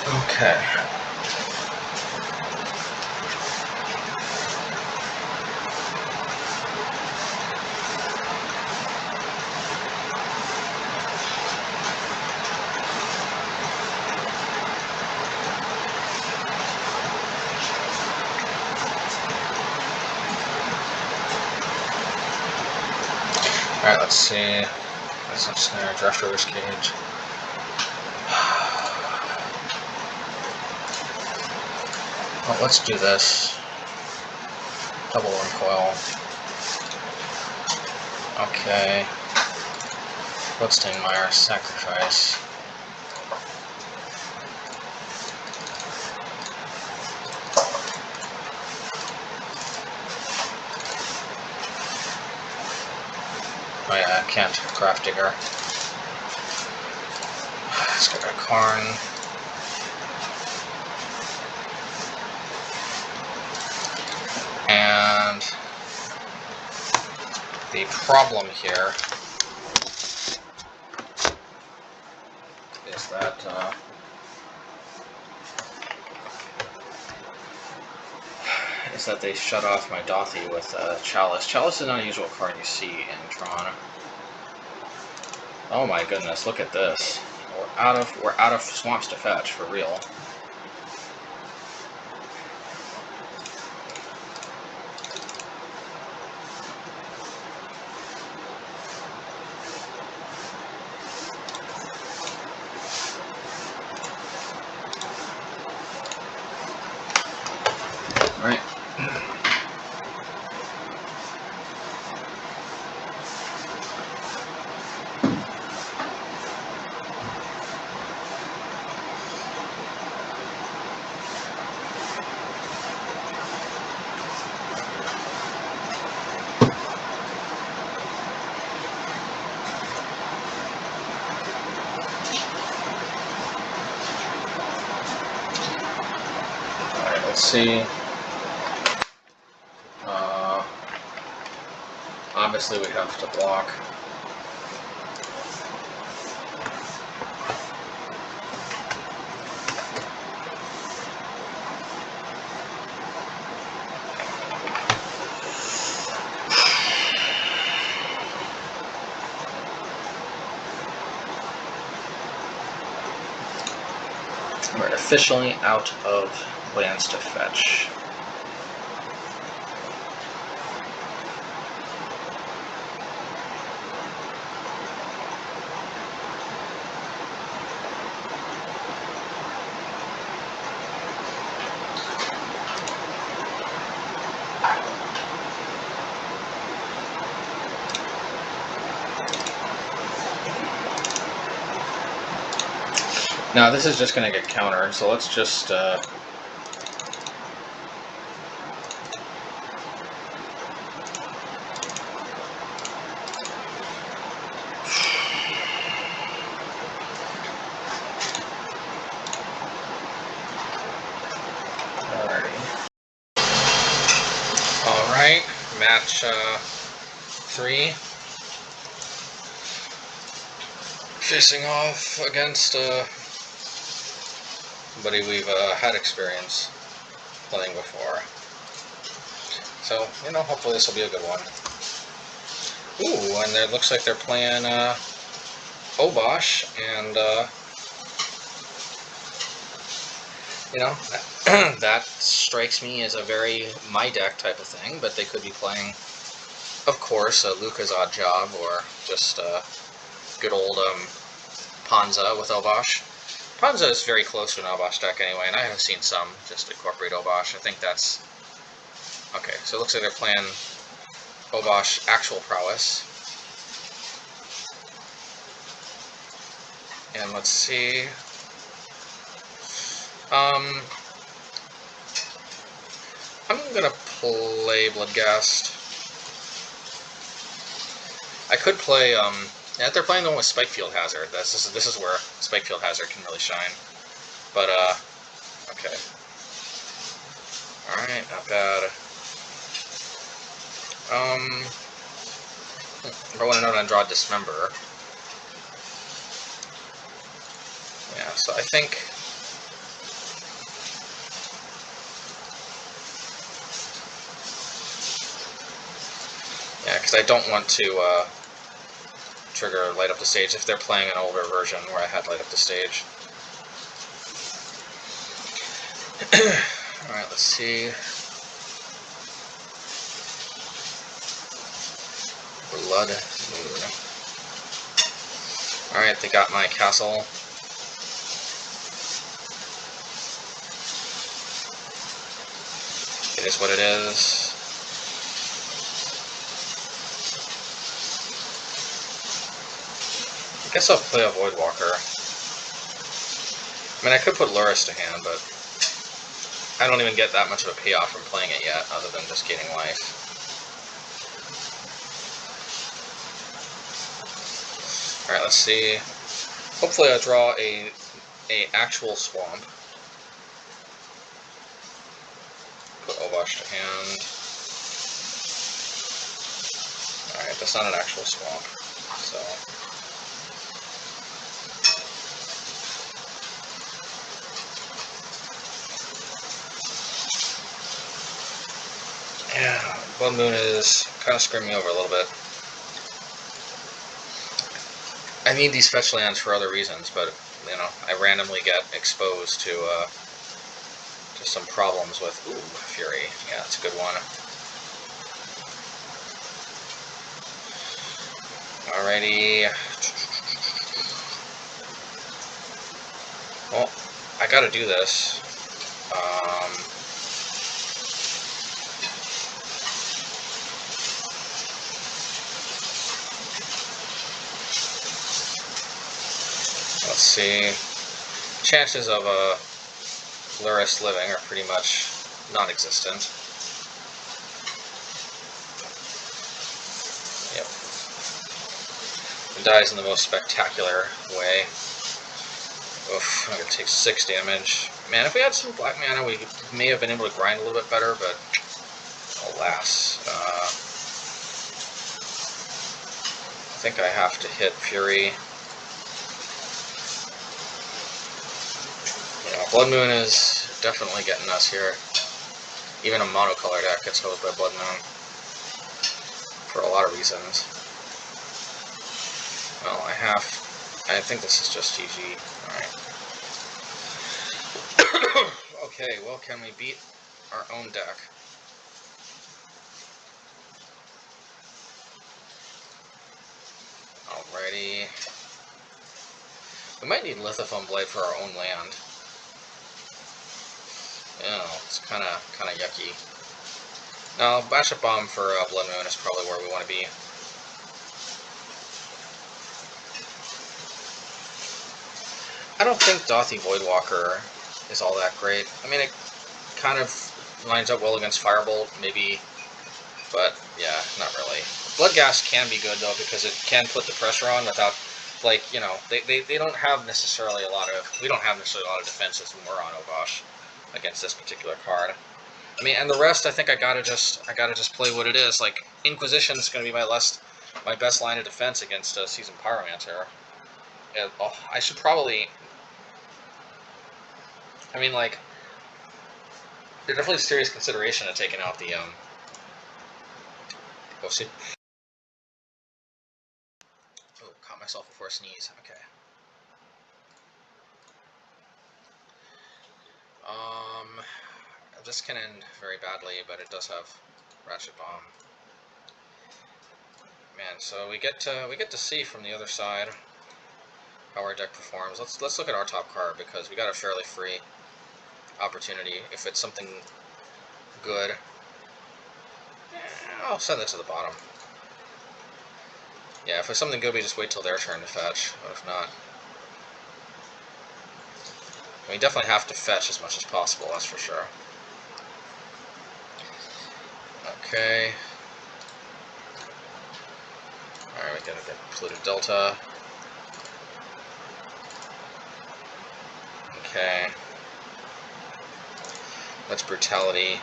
[SPEAKER 1] Okay. Alright, let's see. That's not snare, draft River's Cage. Well, let's do this. Double Uncoil. Okay. Bloodstained Mire, Sacrifice. Oh yeah, I can't Craft Digger. Let's get rid of Karn. And the problem here is that they shut off my Dothy with Chalice. Chalice is not a usual card you see in Tron. Oh my goodness, look at this. We're out of swamps to fetch, for real. see. Obviously we have to block. We're officially out of lands to fetch. Now this is just going to get countered, so let's just alrighty. Alright, match 3. Facing off against somebody we've had experience playing before. So, you know, hopefully this will be a good one. Ooh, and it looks like they're playing Obosh, and you know, that strikes me as a very my deck type of thing, but they could be playing, of course, Luca's Odd Job, or just good old Panza with Obosh. Panza is very close to an Obosh deck anyway, and I have seen some just incorporate Obosh. I think that's... Okay, so it looks like they're playing Obosh actual Prowess. And let's see... I'm gonna play Bloodghast. I could play, yeah, they're playing the one with Spikefield Hazard. This is where Spikefield Hazard can really shine. But, okay. Alright, not bad. I want to know and draw Dismember. Yeah, so I think... Yeah, because I don't want to trigger Light Up the Stage if they're playing an older version where I had Light Up the Stage. Alright, let's see. Blood Moon. Alright, they got my castle. It is what it is. I guess I'll play a Voidwalker. I mean, I could put Lurrus to hand, but I don't even get that much of a payoff from playing it yet, other than just gaining life. Alright, let's see. Hopefully I draw a actual swamp. Put Obosh to hand. Alright, that's not an actual swamp, so... Yeah, Blood Moon is kind of screwing me over a little bit. I need these fetch lands for other reasons, but, you know, I randomly get exposed to some problems with... Ooh, Fury. Yeah, that's a good one. Alrighty. Well, I gotta do this. Let's see. Chances of Lurrus living are pretty much non-existent. Yep. It dies in the most spectacular way. Oof, I'm gonna take 6 damage. Man, if we had some black mana, we may have been able to grind a little bit better, but alas. I think I have to hit Fury. Yeah, Blood Moon is definitely getting us here. Even a monocolor deck gets hosed by Blood Moon. For a lot of reasons. Well, I think this is just GG. Alright. Okay, well, can we beat our own deck? Alrighty. We might need Lithophone Blade for our own land. Yeah, it's kind of yucky. Now, Batship Bomb for Blood Moon is probably where we want to be. I don't think Dothy Voidwalker is all that great. I mean, it kind of lines up well against Firebolt, maybe, but yeah, not really. Bloodghast can be good, though, because it can put the pressure on without, like, you know, they don't have necessarily a lot of, we don't have necessarily a lot of defenses when we're on Obosh against this particular card. I mean, and the rest, I think I gotta just play what it is. Like, Inquisition is gonna be my best line of defense against Seasoned Pyromancer. And, oh, I should probably, I mean, like, there's definitely serious consideration of taking out the, oh, see. Oh, caught myself before I sneeze. Okay. This can end very badly, but it does have Ratchet Bomb. Man, so we get to see from the other side how our deck performs. Let's look at our top card, because we got a fairly free opportunity. If it's something good, I'll send it to the bottom. Yeah, if it's something good, we just wait till their turn to fetch. But if not, we definitely have to fetch as much as possible, that's for sure. Okay. Alright, we get a bit of Polluted Delta. Okay. That's Brutality.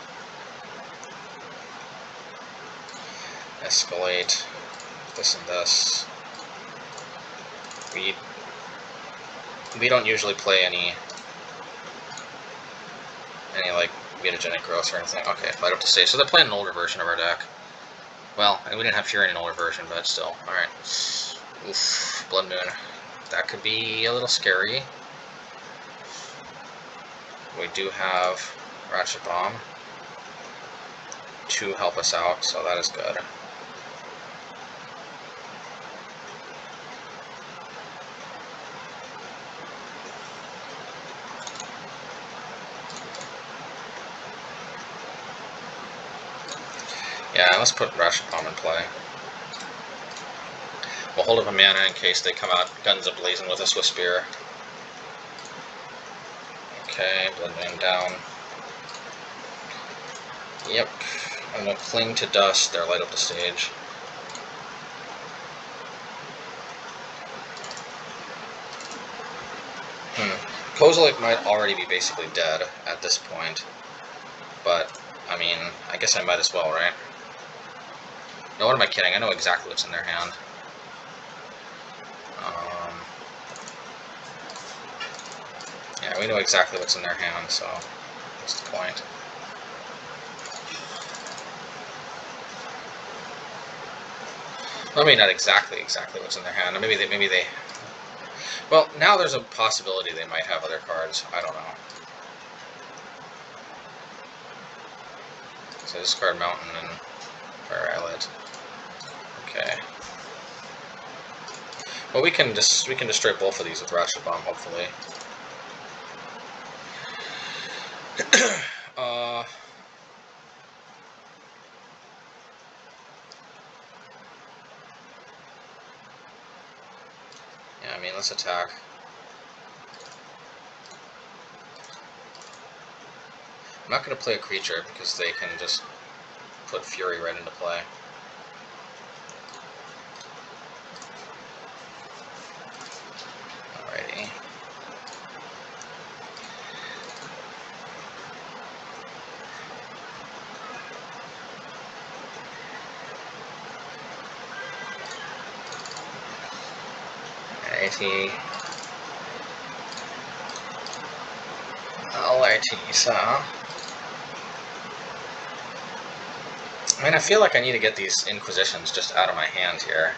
[SPEAKER 1] Escalate. This and this. We don't usually play any like mutagenic growth or anything. Okay, light up to stage. So they're playing an older version of our deck. Well, we didn't have Fury in an older version, but still. Alright. Oof. Blood Moon. That could be a little scary. We do have Ratchet Bomb to help us out, so that is good. Yeah, let's put Ratchet Bomb in play. We'll hold up a mana in case they come out guns a-blazing with a Swift Spear. Okay, Blood Moon down. Yep. I'm gonna Cling to Dust, they're light up the stage. Kozilek might already be basically dead at this point. But, I mean, I guess I might as well, right? No, what am I kidding? I know exactly what's in their hand. Yeah, we know exactly what's in their hand, so what's the point? I mean, not exactly what's in their hand. Maybe they. Well, now there's a possibility they might have other cards. I don't know. So discard Mountain and Fire Islet. Okay. Well, we can destroy both of these with Ratchet Bomb, hopefully. Yeah, I mean, let's attack. I'm not going to play a creature because they can just put Fury right into play. Alrighty. Alrighty. Alrighty, so... I mean, I feel like I need to get these Inquisitions just out of my hand here.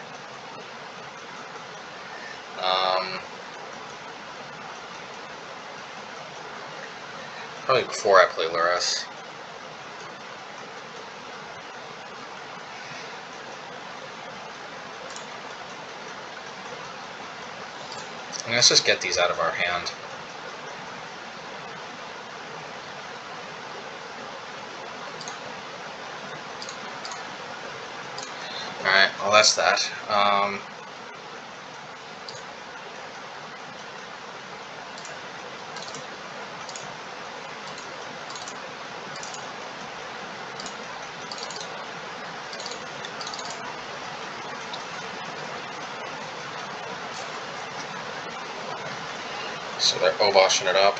[SPEAKER 1] Probably before I play Lurrus. I mean, let's just get these out of our hand. Alright, well that's that. So they're Oboshing it up.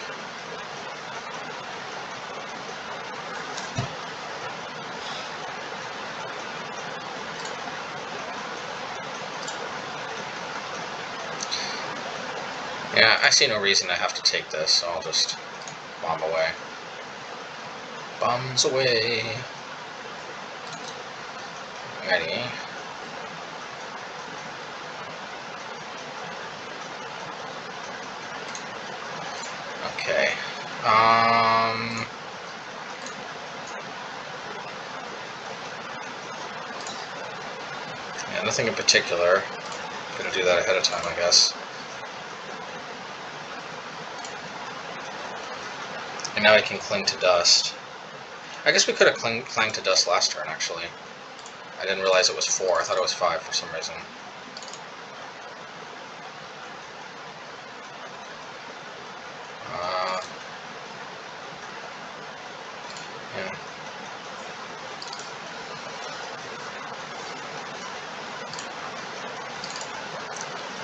[SPEAKER 1] Yeah, I see no reason to have to take this, so I'll just bomb away. Bombs away. Ready. Okay. Yeah, nothing in particular. I'm gonna do that ahead of time, I guess. And now I can cling to dust. I guess we could have clanged to dust last turn, actually. I didn't realize it was 4. I thought it was 5 for some reason. Yeah.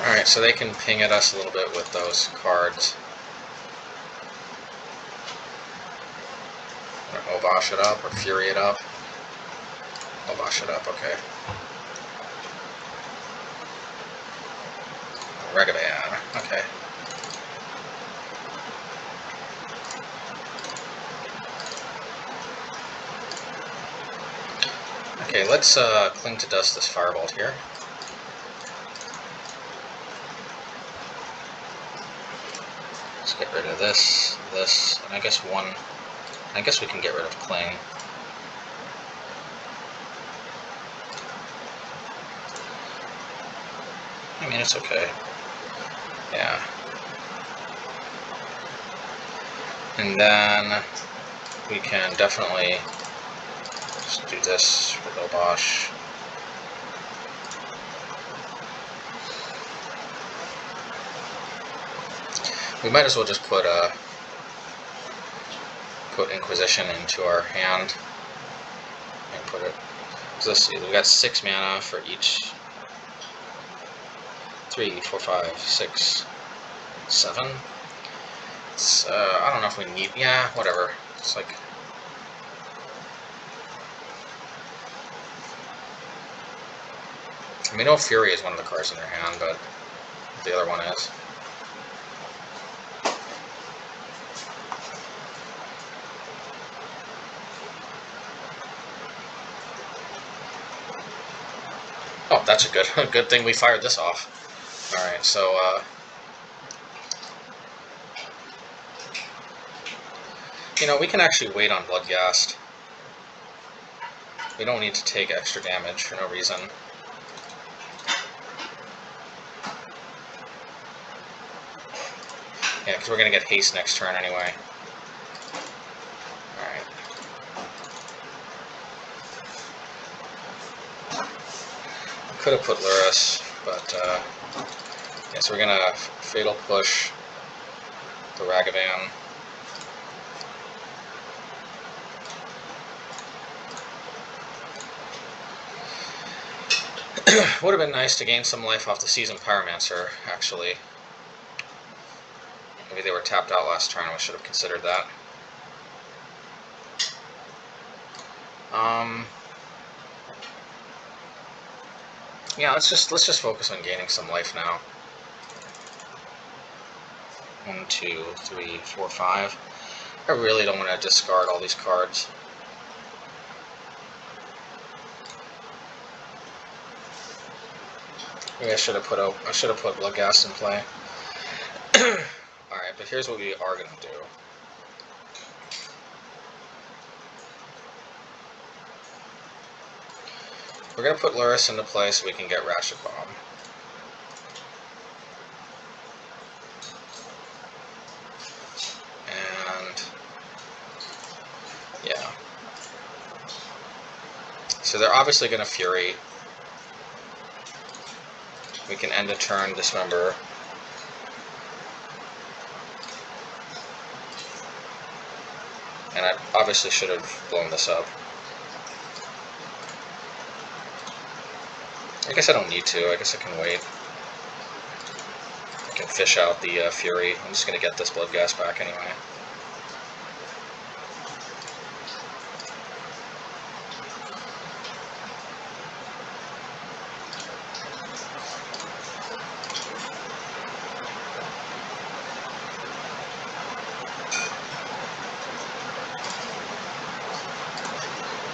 [SPEAKER 1] Alright, so they can ping at us a little bit with those cards. Obosh it up, or Fury it up. Obosh it up, okay. Regavan, okay. Okay, let's cling to dust this Firebolt here. Let's get rid of this, and I guess one. I guess we can get rid of Cling. I mean, it's okay. Yeah. And then we can definitely just do this with Obosh. We might as well just put Inquisition into our hand and put it. Let's see, we got 6 mana for each. 3, 4, 5, 6, 7. It's, I don't know if we need. Yeah, whatever. It's like. I mean, no Fury is one of the cards in their hand, but the other one is. Oh, that's a good thing we fired this off. Alright, so, you know, we can actually wait on Bloodghast. We don't need to take extra damage for no reason. Yeah, because we're going to get haste next turn anyway. Alright. Could have put Lurrus, but yeah, so we're gonna Fatal Push the Ragavan. Would have been nice to gain some life off the Seasoned Pyromancer, actually. Maybe they were tapped out last turn, we should have considered that. Yeah, let's just focus on gaining some life now. 1, 2, 3, 4, 5. I really don't want to discard all these cards. Maybe I should have put Bloodghast in play. Alright, but here's what we are going to do. We're going to put Lurrus into play so we can get Ratchet Bomb. And yeah. So they're obviously going to Fury. We can end a turn, dismember. And I obviously should have blown this up. I guess I don't need to. I guess I can wait. I can fish out the Fury. I'm just going to get this Bloodghast back anyway.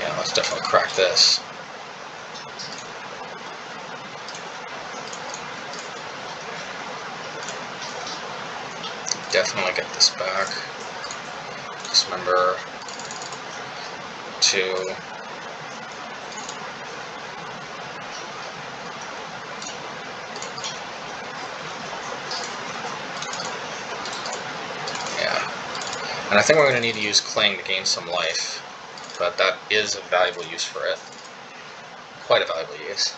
[SPEAKER 1] Yeah, let's definitely crack this. Definitely get this back. Dismember. 2. Yeah. And I think we're going to need to use Cling to gain some life, but that is a valuable use for it. Quite a valuable use.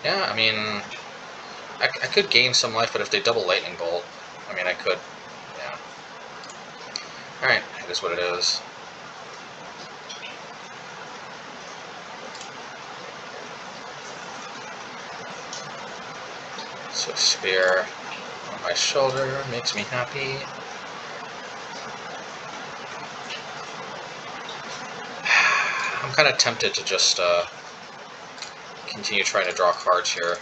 [SPEAKER 1] Yeah, I mean, I could gain some life, but if they double Lightning Bolt, I mean, I could, yeah. Alright, it is what it is. So Spear on my shoulder makes me happy. I'm kind of tempted to just continue trying to draw cards here.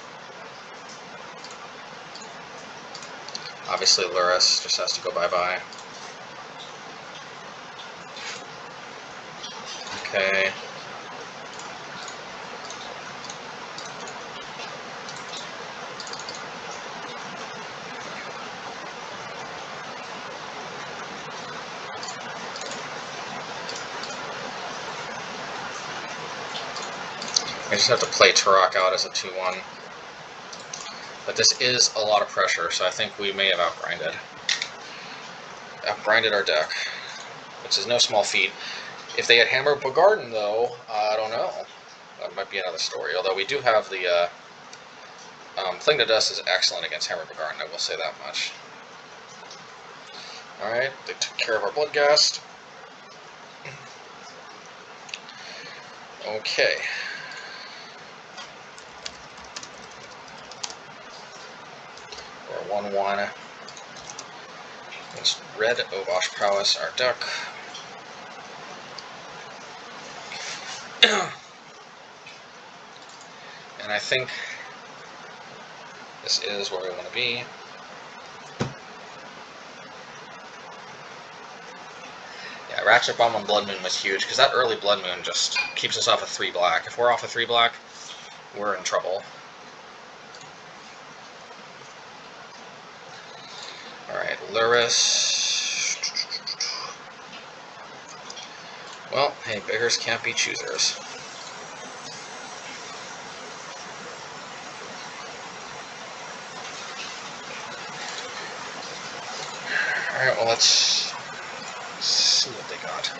[SPEAKER 1] Obviously Lurrus just has to go bye-bye. Okay. I just have to play Tourach out as a 2-1. But this is a lot of pressure, so I think we may have outgrinded our deck, which is no small feat. If they had Hammer Bogarden, though, I don't know. That might be another story. Although we do have the Cling to Dust is excellent against Hammer Bogarden, I will say that much. Alright, they took care of our Bloodghast. Okay. We're 1-1 against Red Obosh Prowess, our duck. And I think this is where we want to be. Yeah, Ratchet Bomb on Blood Moon was huge, because that early Blood Moon just keeps us off a 3-black. If we're off a 3-black, we're in trouble. Alright, Lurrus. Well, hey, beggars can't be choosers. Alright, well, let's see what they got.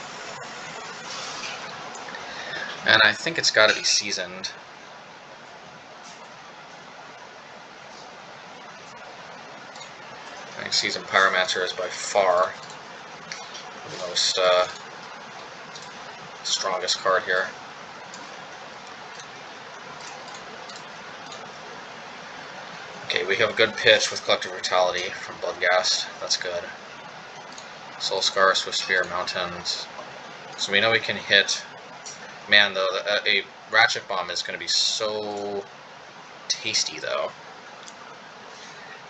[SPEAKER 1] And I think it's got to be Seasoned. I think Seasoned Pyromancer is by far the most strongest card here. Okay, we have a good pitch with Collective Brutality from Bloodghast. That's good. Soul Scar, Swift Spear, Mountains. So we know we can hit. Man, though, a Ratchet Bomb is going to be so tasty, though.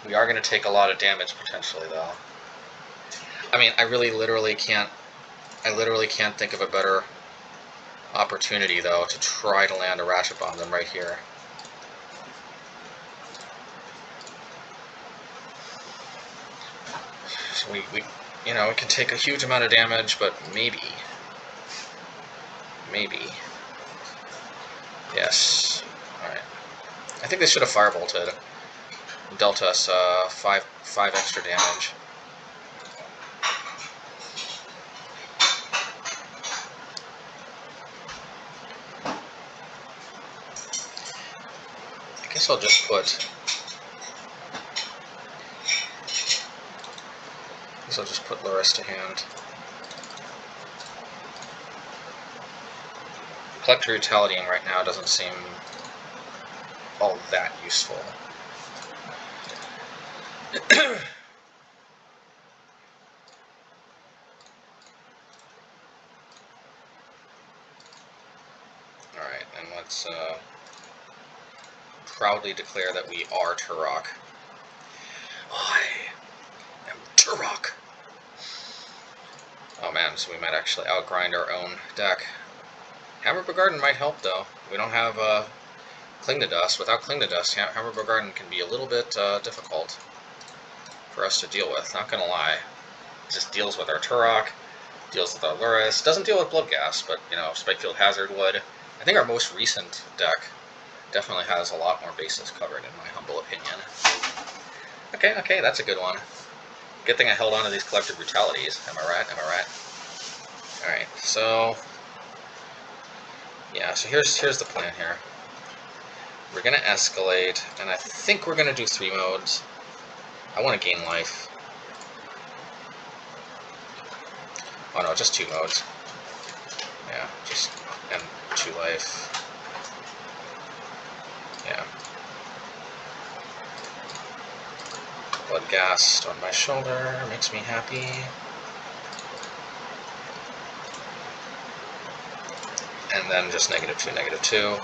[SPEAKER 1] We are going to take a lot of damage, potentially, though. I mean, I literally can't think of a better opportunity, though, to try to land a Ratchet Bomb than right here. So we can take a huge amount of damage, but maybe. Yes. Alright. I think they should have Firebolted. Dealt us 5 extra damage. I guess I'll just put... Lurrus to hand. Collector Brutalitying right now doesn't seem all that useful. Alright, and let's proudly declare that we are Tourach. I am Tourach! Oh man, so we might actually outgrind our own deck. Hammer Bogarden might help, though. We don't have Cling to Dust. Without Cling to Dust, Hammer Bogarden can be a little bit difficult for us to deal with, not gonna lie. It just deals with our Tourach, deals with our Lurrus, doesn't deal with Bloodghast, but, you know, Spikefield Hazard would. I think our most recent deck definitely has a lot more bases covered, in my humble opinion. Okay, that's a good one. Good thing I held on to these Collective Brutalities. Am I right? Alright, so... yeah, so here's the plan here. We're going to escalate, and I think we're going to do 3 modes. I want to gain life. Oh no, just 2 modes. Yeah, just and 2 life. Yeah. Bloodghast on my shoulder makes me happy. And then just -2, -2.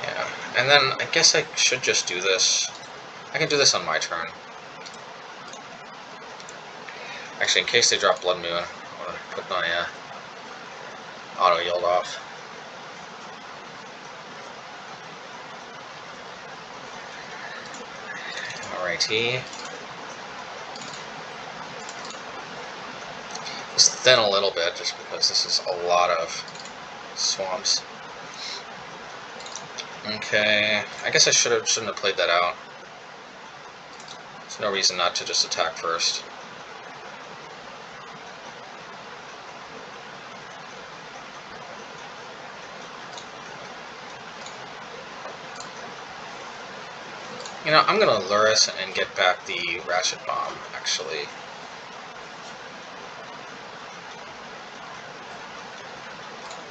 [SPEAKER 1] Yeah, and then I guess I should just do this. I can do this on my turn. Actually, in case they drop Blood Moon, I'm going to put my auto yield off. Alrighty. Just thin a little bit, just because this is a lot of swamps. Okay, I guess I shouldn't have played that out. There's no reason not to just attack first. You know, I'm gonna Lurrus and get back the Ratchet Bomb, actually.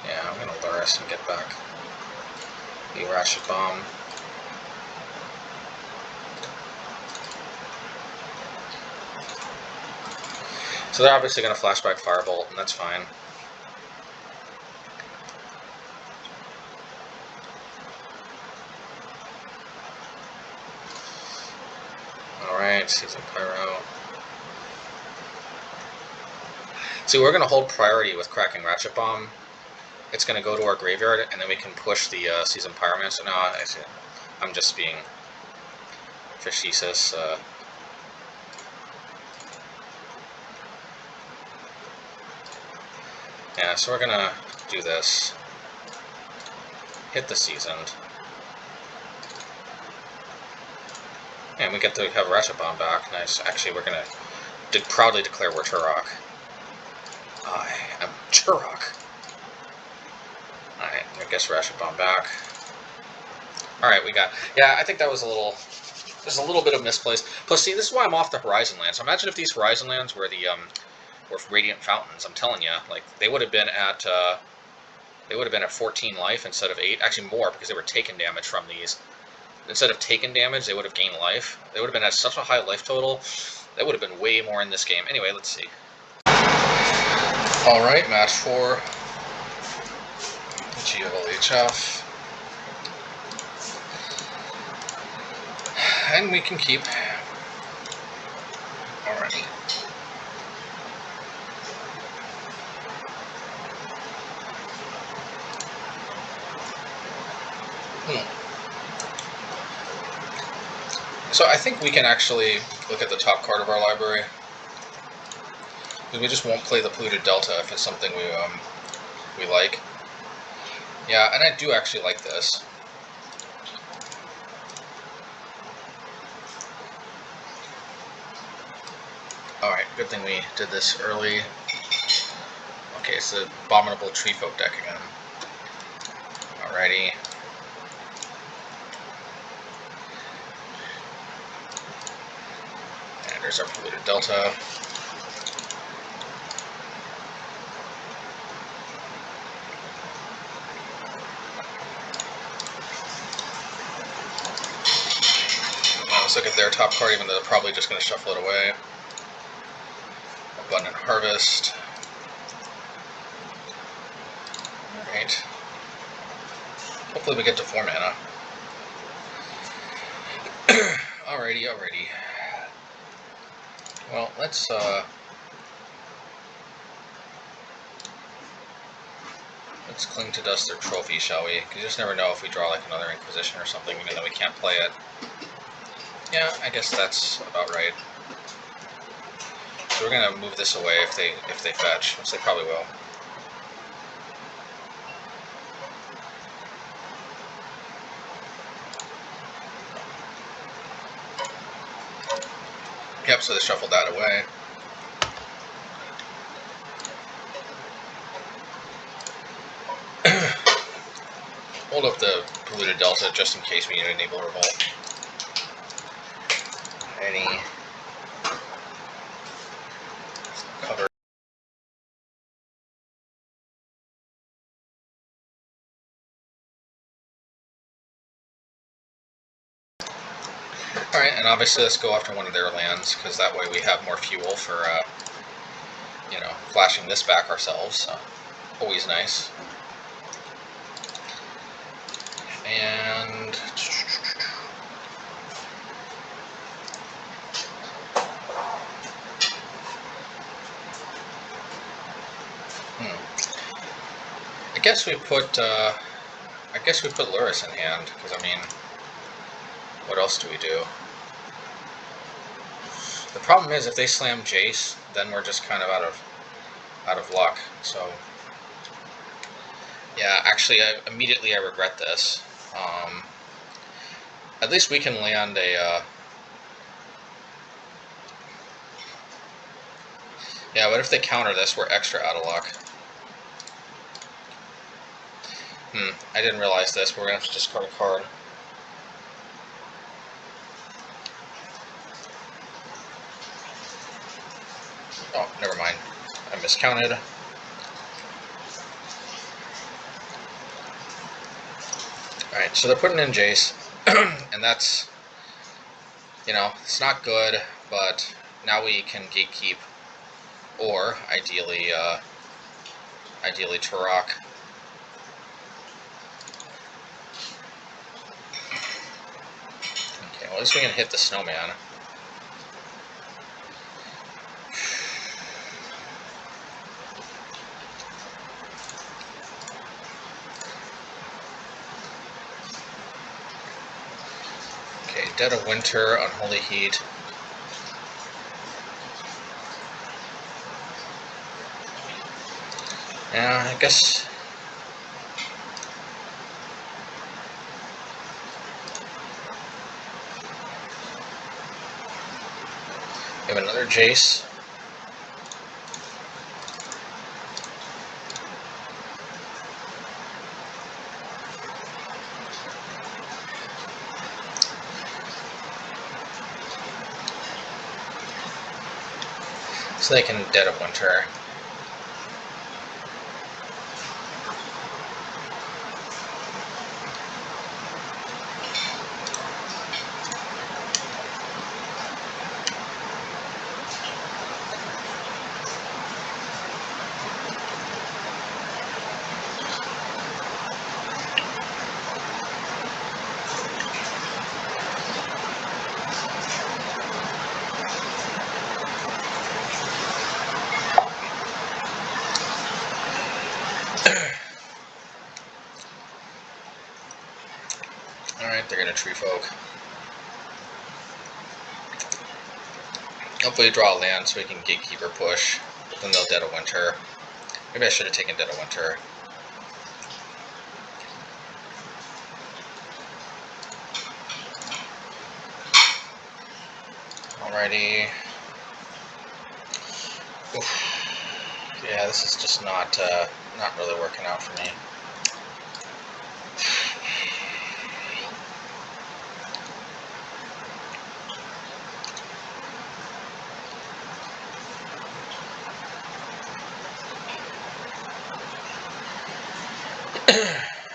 [SPEAKER 1] Yeah, I'm gonna Lurrus and get back the Ratchet Bomb. So they're obviously going to flashback Firebolt, and that's fine. Alright, Season Pyro. See, we're going to hold priority with cracking Ratchet Bomb. It's going to go to our graveyard, and then we can push the Season Pyromancer. No, I'm just being facetious. Yeah, so we're going to do this. Hit the Seasoned. And we get to have Ratchet Bomb back. Nice. Actually, we're going to proudly declare we're Tourach. I am Tourach. Alright, I guess Ratchet Bomb back. Alright, we got... yeah, I think that was a little... there's a little bit of misplaced. Plus, see, this is why I'm off the Horizon Lands. So imagine if these Horizon Lands were the, were Radiant Fountains. I'm telling you, like, they would have been at, 14 life instead of 8. Actually, more, because they were taking damage from these. Instead of taking damage, they would have gained life. They would have been at such a high life total. That would have been way more in this game. Anyway, let's see. Alright, match 4. GLHF. And we can keep. Alrighty. So I think we can actually look at the top card of our library. Because we just won't play the Polluted Delta if it's something we like. Yeah, and I do actually like this. Alright, good thing we did this early. Okay, it's the Abominable Treefolk deck again. Alrighty. And there's our Polluted Delta. Let's look at their top card, even though they're probably just going to shuffle it away. Abundant Harvest. Alright. Hopefully we get to 4 mana. Alrighty. Well, let's cling to dust their trophy, shall we? Because you just never know if we draw like another Inquisition or something, even though we can't play it. Yeah, I guess that's about right. So we're gonna move this away if they fetch, which they probably will. Yep, so they shuffled that away. Hold up the Polluted Delta just in case we need to enable Revolt. Any cover. Alright, and obviously let's go after one of their lands, because that way we have more fuel for, you know, flashing this back ourselves, so always nice. And I guess we put Lurrus in hand, because I mean, what else do we do? The problem is if they slam Jace, then we're just kind of out of luck. So yeah, actually, immediately I regret this. At least we can land a. Yeah, but if they counter this, we're extra out of luck. I didn't realize this, but we're gonna have to discard a card. Oh, never mind. I miscounted. Alright, so they're putting in Jace, and that's, you know, it's not good, but now we can gatekeep, or ideally Tourach. Okay, well, at least we can hit the snowman. Okay, Dead of Winter, Unholy Heat. Yeah, I guess. We have another Jace. So they can Dead of Winter. tree folk. Hopefully draw a land so we can gatekeeper push, but then they'll Dead of Winter. Maybe I should have taken Dead of Winter. Alrighty. Oof. Yeah, this is just not really working out for me.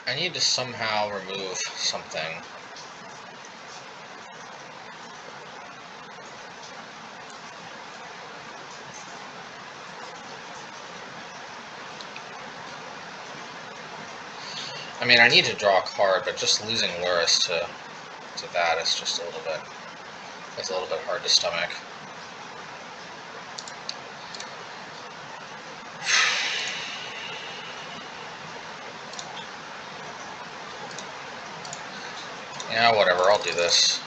[SPEAKER 1] I need to somehow remove something. I mean, I need to draw a card, but just losing Lurrus to that is just a little bit hard to stomach. Yeah, whatever, I'll do this.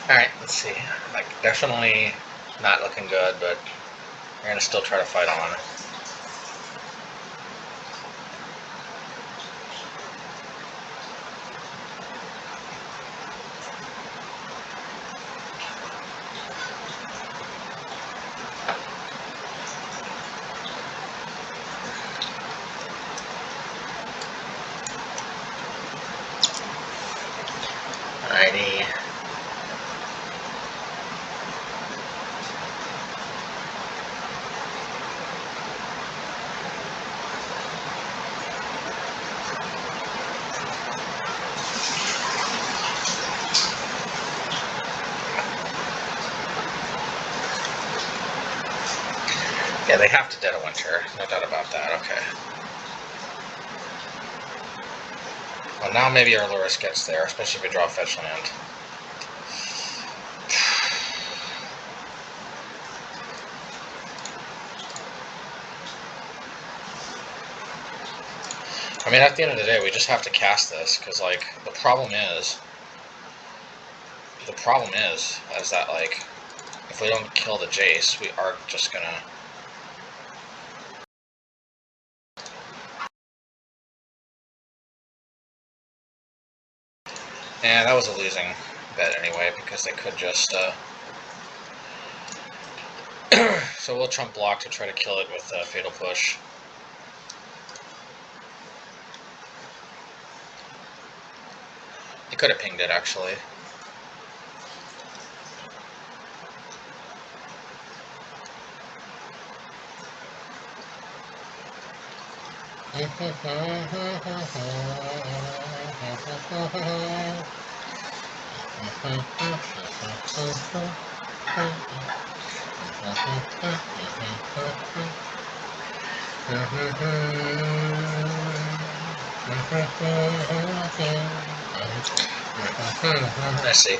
[SPEAKER 1] Alright, let's see. Like, definitely not looking good, but we're gonna still try to fight on. Alrighty. Yeah, they have to Dead of Winter, no doubt about that, okay. Well, now maybe our Lurrus gets there, especially if we draw a fetch land. I mean, at the end of the day, we just have to cast this, because, like, the problem is that, like, if we don't kill the Jace, we are just gonna... Yeah, that was a losing bet anyway, because they could just, So we'll trump block to try to kill it with Fatal Push. He could have pinged it, actually. I see.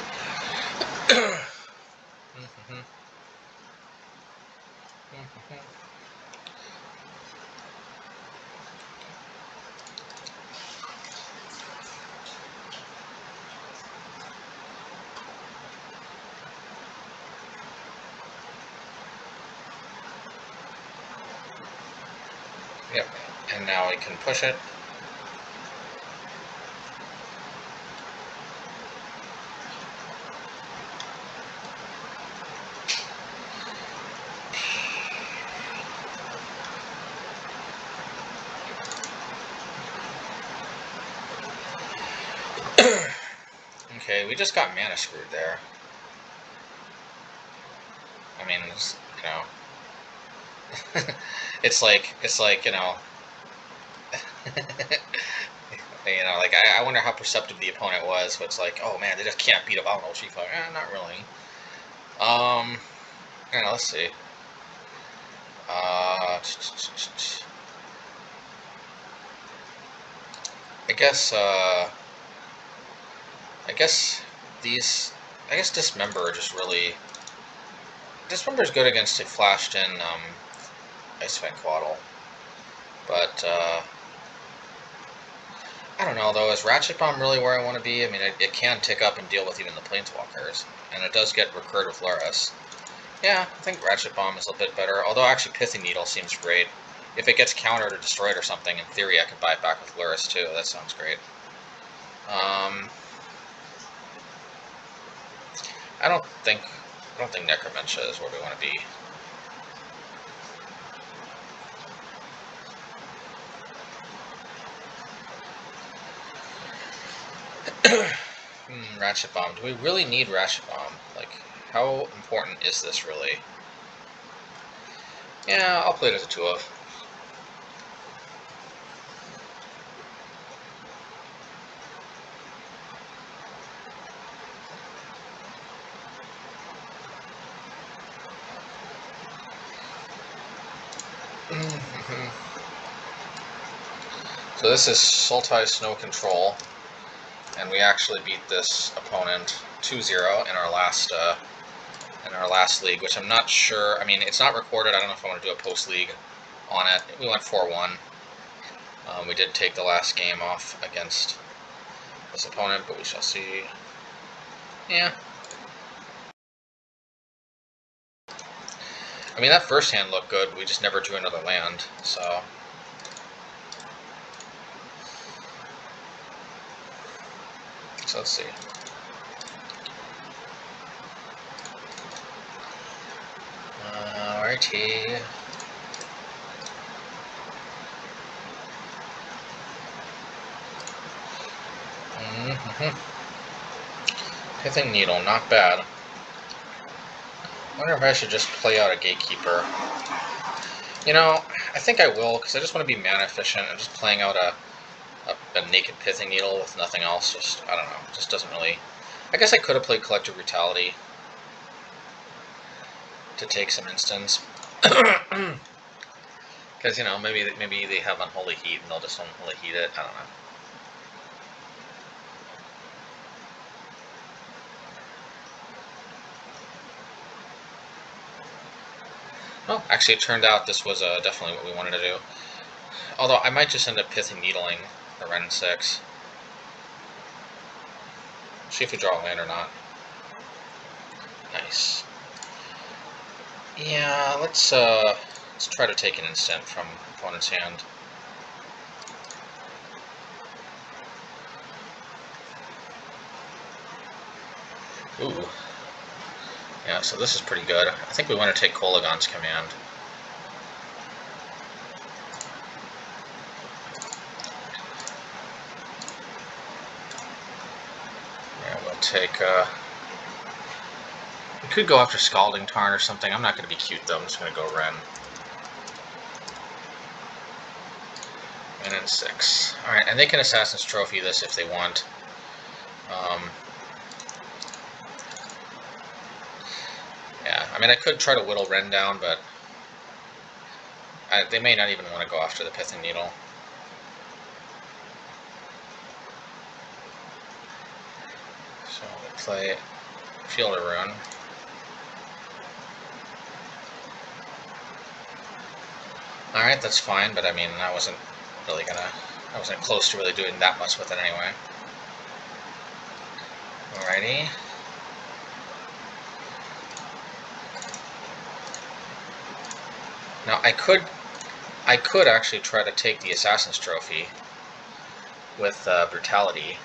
[SPEAKER 1] Yep, and now we can push it. Okay, we just got mana screwed there. I mean, it's, you know, it's like, you know, you know, like, I wonder how perceptive the opponent was, so it's like, oh man, they just can't beat a Volatile Chief. Not really. I don't know, let's see. I guess Dismember just really Dismember's good against a flashed-in Ice Fang Quaddle, but I don't know, though. Is Ratchet Bomb really where I want to be? I mean, it can tick up and deal with even the Planeswalkers, and it does get recurred with Lurrus. Yeah, I think Ratchet Bomb is a bit better, although actually Pithing Needle seems great. If it gets countered or destroyed or something, in theory I could buy it back with Lurrus too. That sounds great. I don't think Necromentia is where we want to be. Ratchet Bomb. Do we really need Ratchet Bomb? Like, how important is this really? Yeah, I'll play it as a 2-of. So this is Sultai Snow Control, and we actually beat this opponent 2-0 in our last league, which I'm not sure. I mean, it's not recorded. I don't know if I want to do a post league on it. We went 4-1. We did take the last game off against this opponent, but we shall see. Yeah. I mean, that first hand looked good. We just never drew another land, so. So let's see. Alrighty. Pithing Needle, not bad. I wonder if I should just play out a Gatekeeper. You know, I think I will, because I just want to be mana efficient, and just playing out a naked Pithing Needle with nothing else, just, I don't know, just doesn't really... I guess I could have played Collective Brutality to take some instants. Because, you know, maybe they have Unholy Heat and they'll just Unholy Heat it, I don't know. Well, actually it turned out this was definitely what we wanted to do. Although I might just end up Pithing Needling the Ren 6. See if we draw a land or not. Nice. Yeah, let's try to take an instant from opponent's hand. Ooh. Yeah, so this is pretty good. I think we want to take Kolaghan's Command. Yeah, we'll take, we could go after Scalding Tarn or something. I'm not going to be cute though, I'm just going to go Ren. And then 6. Alright, and they can Assassin's Trophy this if they want. Yeah, I mean, I could try to whittle Ren down, but they may not even want to go after the Pithing Needle. So we'll play Field of Ruin. Alright, that's fine, but I mean, I wasn't close to really doing that much with it anyway. Alrighty. Now I could actually try to take the Assassin's Trophy with Brutality.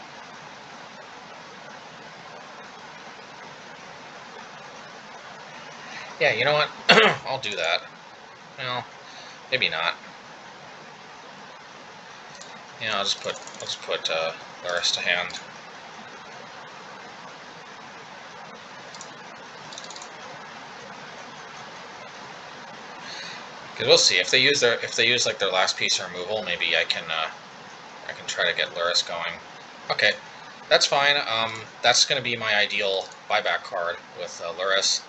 [SPEAKER 1] Yeah, you know what? I'll do that. Well, maybe not. Yeah, I'll just put Lurrus to hand. Because we'll see if they use like their last piece of removal, maybe I can try to get Lurrus going. Okay, that's fine. That's going to be my ideal buyback card with Lurrus.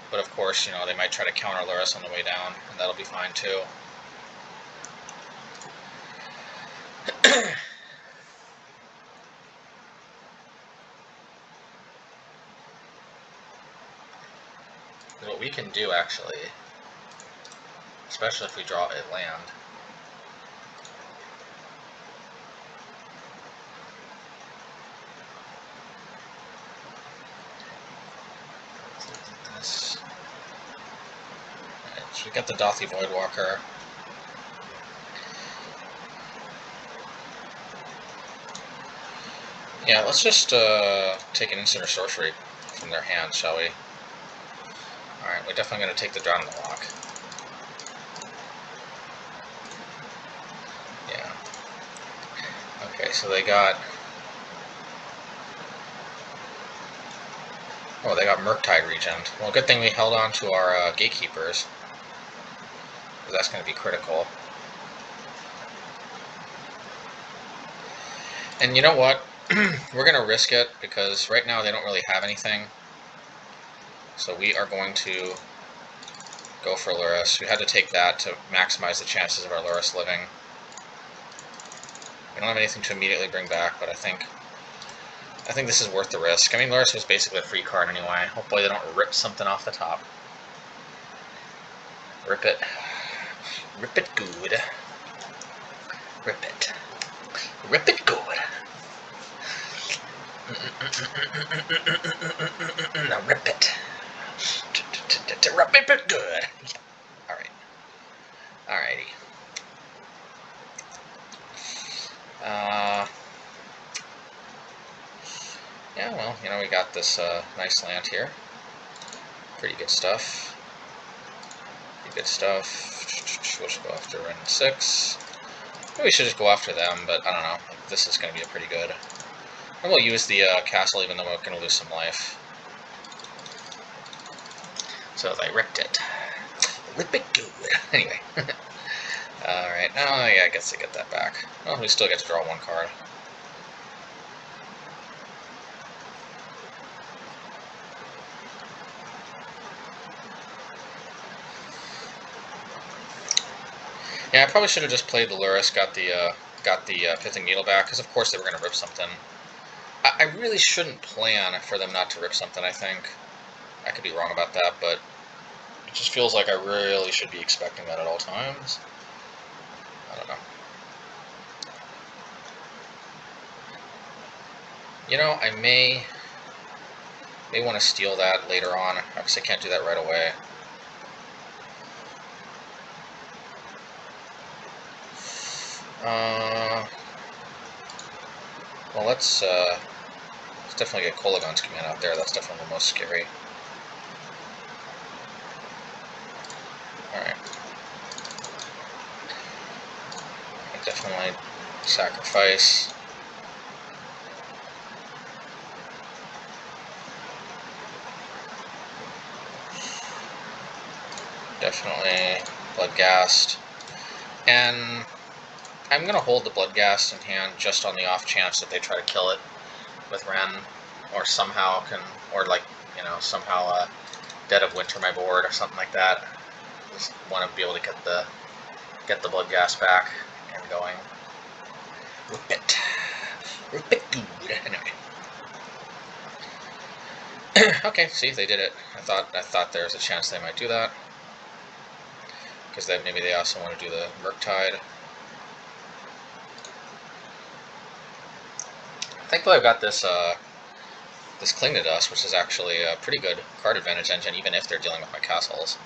[SPEAKER 1] But of course, you know, they might try to counter Lurrus on the way down, and that'll be fine too. what we can do, actually, especially if we draw a land, this. Right, so we got the Dothy Voidwalker. Yeah, let's just take an instant or sorcery from their hand, shall we? Alright, we're definitely going to take the Drown in the Lock. Yeah. Okay, so they got... Oh, they got Murktide Regent. Well, good thing we held on to our Gatekeepers, because that's going to be critical. And you know what? We're going to risk it, because right now they don't really have anything. So we are going to go for Lurrus. We had to take that to maximize the chances of our Lurrus living. We don't have anything to immediately bring back, but I think this is worth the risk. I mean, Lurrus was basically a free card anyway. Hopefully they don't rip something off the top. Rip it. Rip it good. Rip it. Rip it good. Now rip it. Rip it good. Alright. Alrighty. Yeah, well, you know, we got this nice land here. Pretty good stuff. Pretty good stuff. We'll just go after Ren 6. Maybe we should just go after them, but I don't know. This is going to be a pretty good. And we'll use the castle, even though we're going to lose some life. So they ripped it. Rip it good. Anyway. Alright, now yeah, I guess they get that back. Well, we still get to draw one card. Yeah, I probably should have just played the Lurrus, got the Pithing Needle back, because of course they were going to rip something. I really shouldn't plan for them not to rip something, I think. I could be wrong about that, but it just feels like I really should be expecting that at all times. I don't know. You know, I may want to steal that later on. Obviously I can't do that right away. Well, let's definitely get Kolaghan's command out there. That's definitely the most scary. Alright. Definitely sacrifice. Definitely Bloodghast. And I'm going to hold the Bloodghast in hand just on the off chance that they try to kill it with Ren, or somehow or like, you know, somehow Dead of Winter my board or something like that. Just want to be able to get the Bloodghast back and going. Rip it. Rip it good. Anyway. Okay, see, they did it. I thought there was a chance they might do that. Because then maybe they also want to do the Murktide. Thankfully I've got this this Cling to Dust, which is actually a pretty good card advantage engine, even if they're dealing with my castles.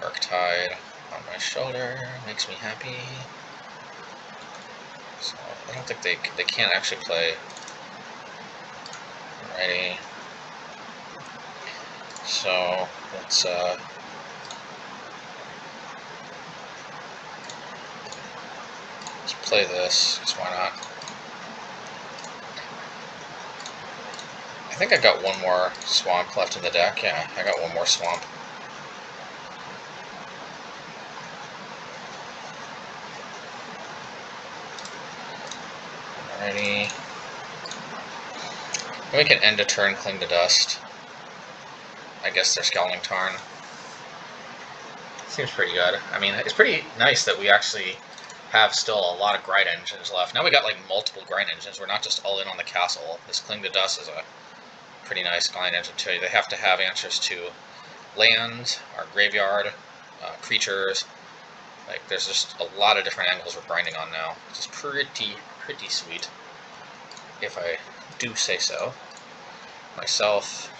[SPEAKER 1] Murktide on my shoulder makes me happy. So I don't think they can't actually play. Alrighty. So let's play this, because why not? I think I got one more swamp left in the deck. Yeah, I got one more swamp. Alrighty. We can end a turn, Cling to Dust. I guess they're Scowling Tarn. Seems pretty good. I mean, it's pretty nice that we actually have still a lot of grind engines left. Now we got like multiple grind engines. We're not just all in on the castle. This Cling to Dust is a pretty nice grind engine too. They have to have answers to land, our graveyard, creatures. Like, there's just a lot of different angles we're grinding on now, which is pretty sweet, if I do say so myself.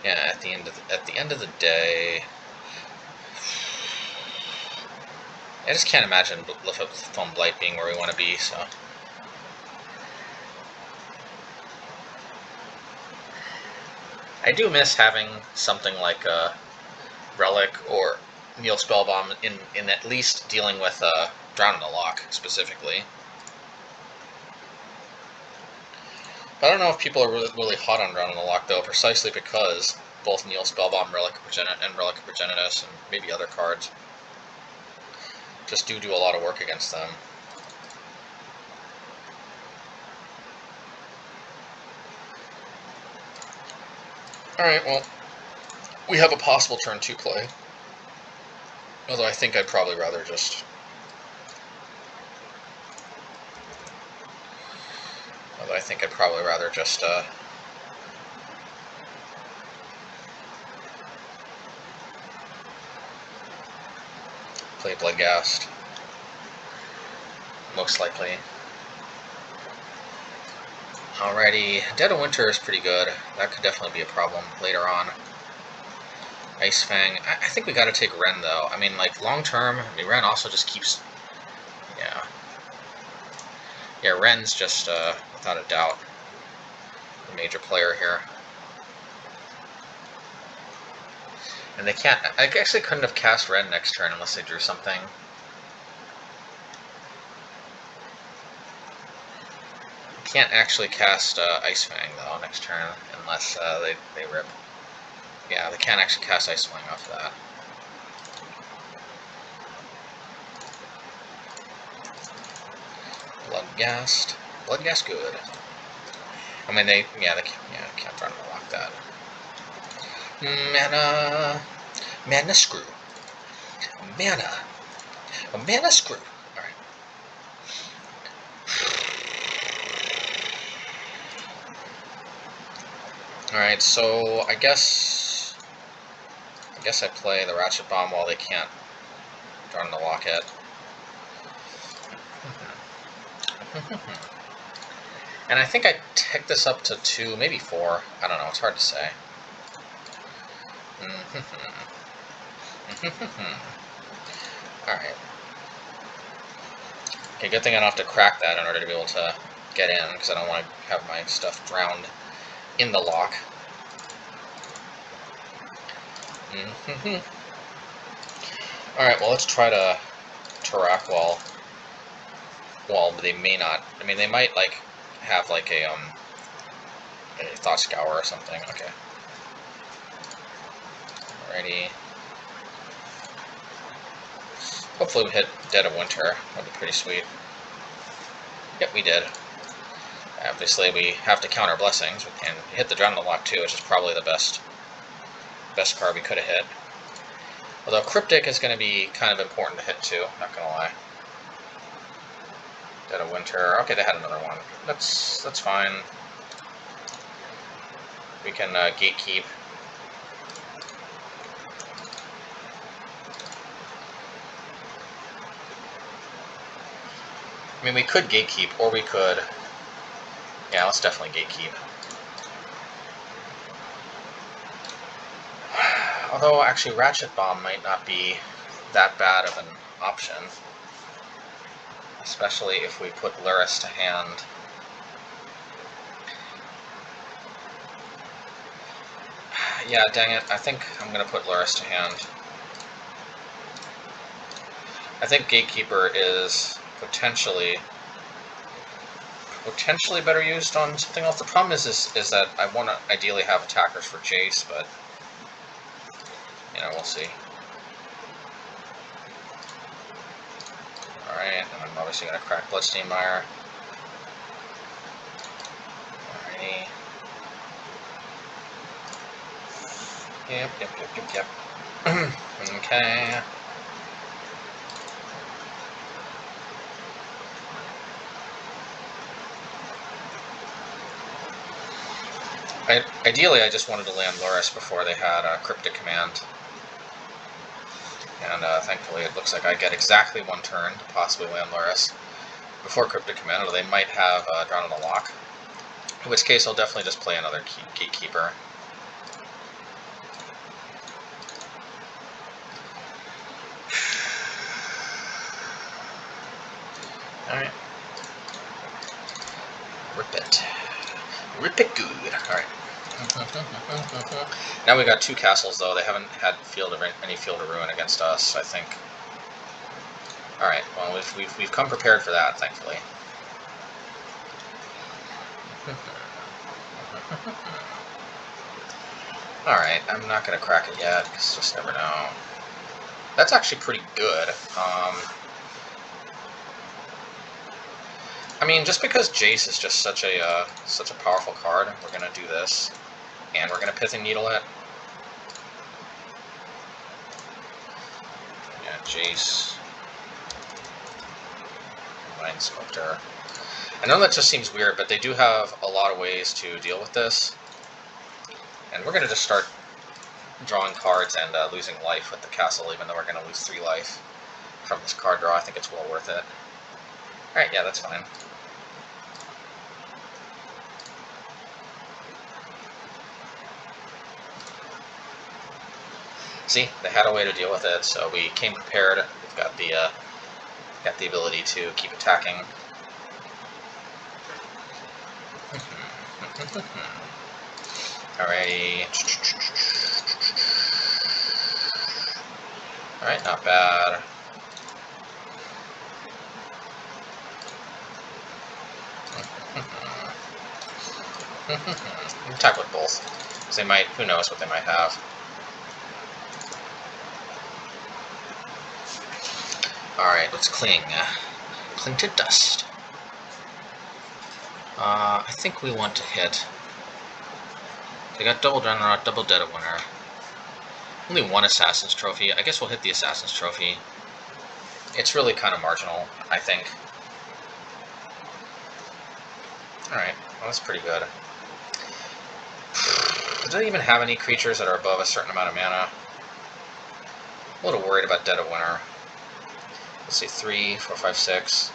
[SPEAKER 1] Yeah, at the end of the day, I just can't imagine Foam Blight being where we want to be, so. I do miss having something like a Relic or Neil Spellbomb in at least dealing with Drown in the Loch, specifically. But I don't know if people are really hot on Drown in the Loch, though, precisely because both Neil Spellbomb, Relic of Progenitus, and maybe other cards just do a lot of work against them. Alright, well, we have a possible turn 2 play. Although I think I'd probably rather just... play Bloodghast. Most likely. Alrighty, Dead of Winter is pretty good. That could definitely be a problem later on. Ice Fang. I think we gotta take Ren, though. I mean, like, long term, I mean, Ren also just keeps... Yeah. Yeah, Ren's just, without a doubt, a major player here. And they can't... I guess they couldn't have cast Ren next turn unless they drew something. Can't actually cast Ice Fang, though, next turn, unless they rip. Yeah, they can't actually cast Ice Fang off of that. Bloodghast. Bloodghast good. I mean, they can't try to block that. Mana screw. Mana screw. Alright. Alright, so I guess I play the Ratchet Bomb while they can't Drown in the Loch yet. And I think I take this up to 2, maybe 4. I don't know, it's hard to say. Alright. Okay, good thing I don't have to crack that in order to be able to get in, because I don't want to have my stuff drowned in the lock. Alright, well, let's try to Tourach while they may not... I mean, they might, like, have, like, a Thought Scour or something. Okay. Alrighty. Hopefully we hit Dead of Winter. That'd be pretty sweet. Yep, we did. Obviously, we have to counter Blessings. We can hit the Drown in the Loch too, which is probably the best card we could have hit. Although Cryptic is going to be kind of important to hit too, not going to lie. Dead of Winter. Okay, they had another one. That's fine. We can gatekeep. I mean, we could gatekeep, or we could... Yeah, let's definitely gatekeep. Although, actually, Ratchet Bomb might not be that bad of an option. Especially if we put Lurrus to hand. Yeah, dang it. I think I'm going to put Lurrus to hand. I think Gatekeeper is potentially better used on something else. The problem is that I want to ideally have attackers for Chase, but you know, we'll see. Alright, and I'm obviously going to crack Bloodstained Mire. Alrighty. Yep. Okay. Ideally, I just wanted to land Lurrus before they had Cryptic Command. And thankfully, it looks like I get exactly one turn to possibly land Lurrus before Cryptic Command, or they might have Drown in the Loch. In which case, I'll definitely just play another Gatekeeper. Alright. Rip it. Rip it good. Alright. Now we got 2 castles, though. They haven't had any Field of Ruin against us, I think. Alright, well, we've come prepared for that, thankfully. Alright, I'm not going to crack it yet, because you just never know. That's actually pretty good. I mean, just because Jace is just such a powerful card, we're going to do this. And we're going to Pithing Needle it. Yeah, Jace. Mind Sculptor. I know that just seems weird, but they do have a lot of ways to deal with this. And we're going to just start drawing cards and losing life with the castle, even though we're going to lose 3 life from this card draw. I think it's well worth it. Alright, yeah, that's fine. See, they had a way to deal with it, so we came prepared. We've got the ability to keep attacking. Alrighty. Alright, not bad. Attack with both. Because they might, who knows what they might have. Alright, let's cling. Cling to dust. I think we want to hit. They got double Dreadnought, double Dead of Winter. Only 1 Assassin's Trophy. I guess we'll hit the Assassin's Trophy. It's really kind of marginal, I think. Alright, well, that's pretty good. Do they even have any creatures that are above a certain amount of mana? I'm a little worried about Dead of Winter. Let's see, 3, 4, 5, 6.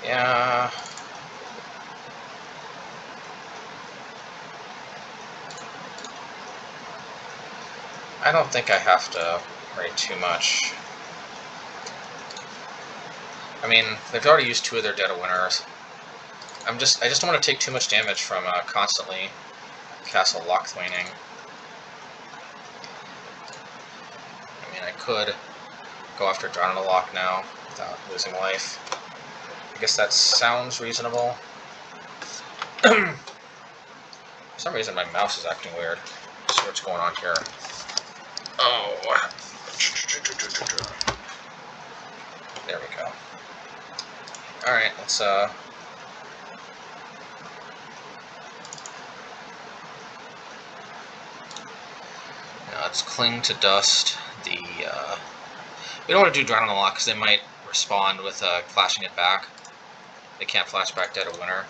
[SPEAKER 1] Yeah. I don't think I have to worry too much. I mean, they've already used 2 of their Dead of Winters. I just don't want to take too much damage from constantly castle Locthwaining. I mean, I could go after Drown in the Loch now without losing life. I guess that sounds reasonable. For some reason, my mouse is acting weird. Let's see what's going on here. Oh. There we go. Alright, let's cling to dust. We don't want to do Drown in the Loch because they might respond with flashing it back. They can't flash back Dead of Winter.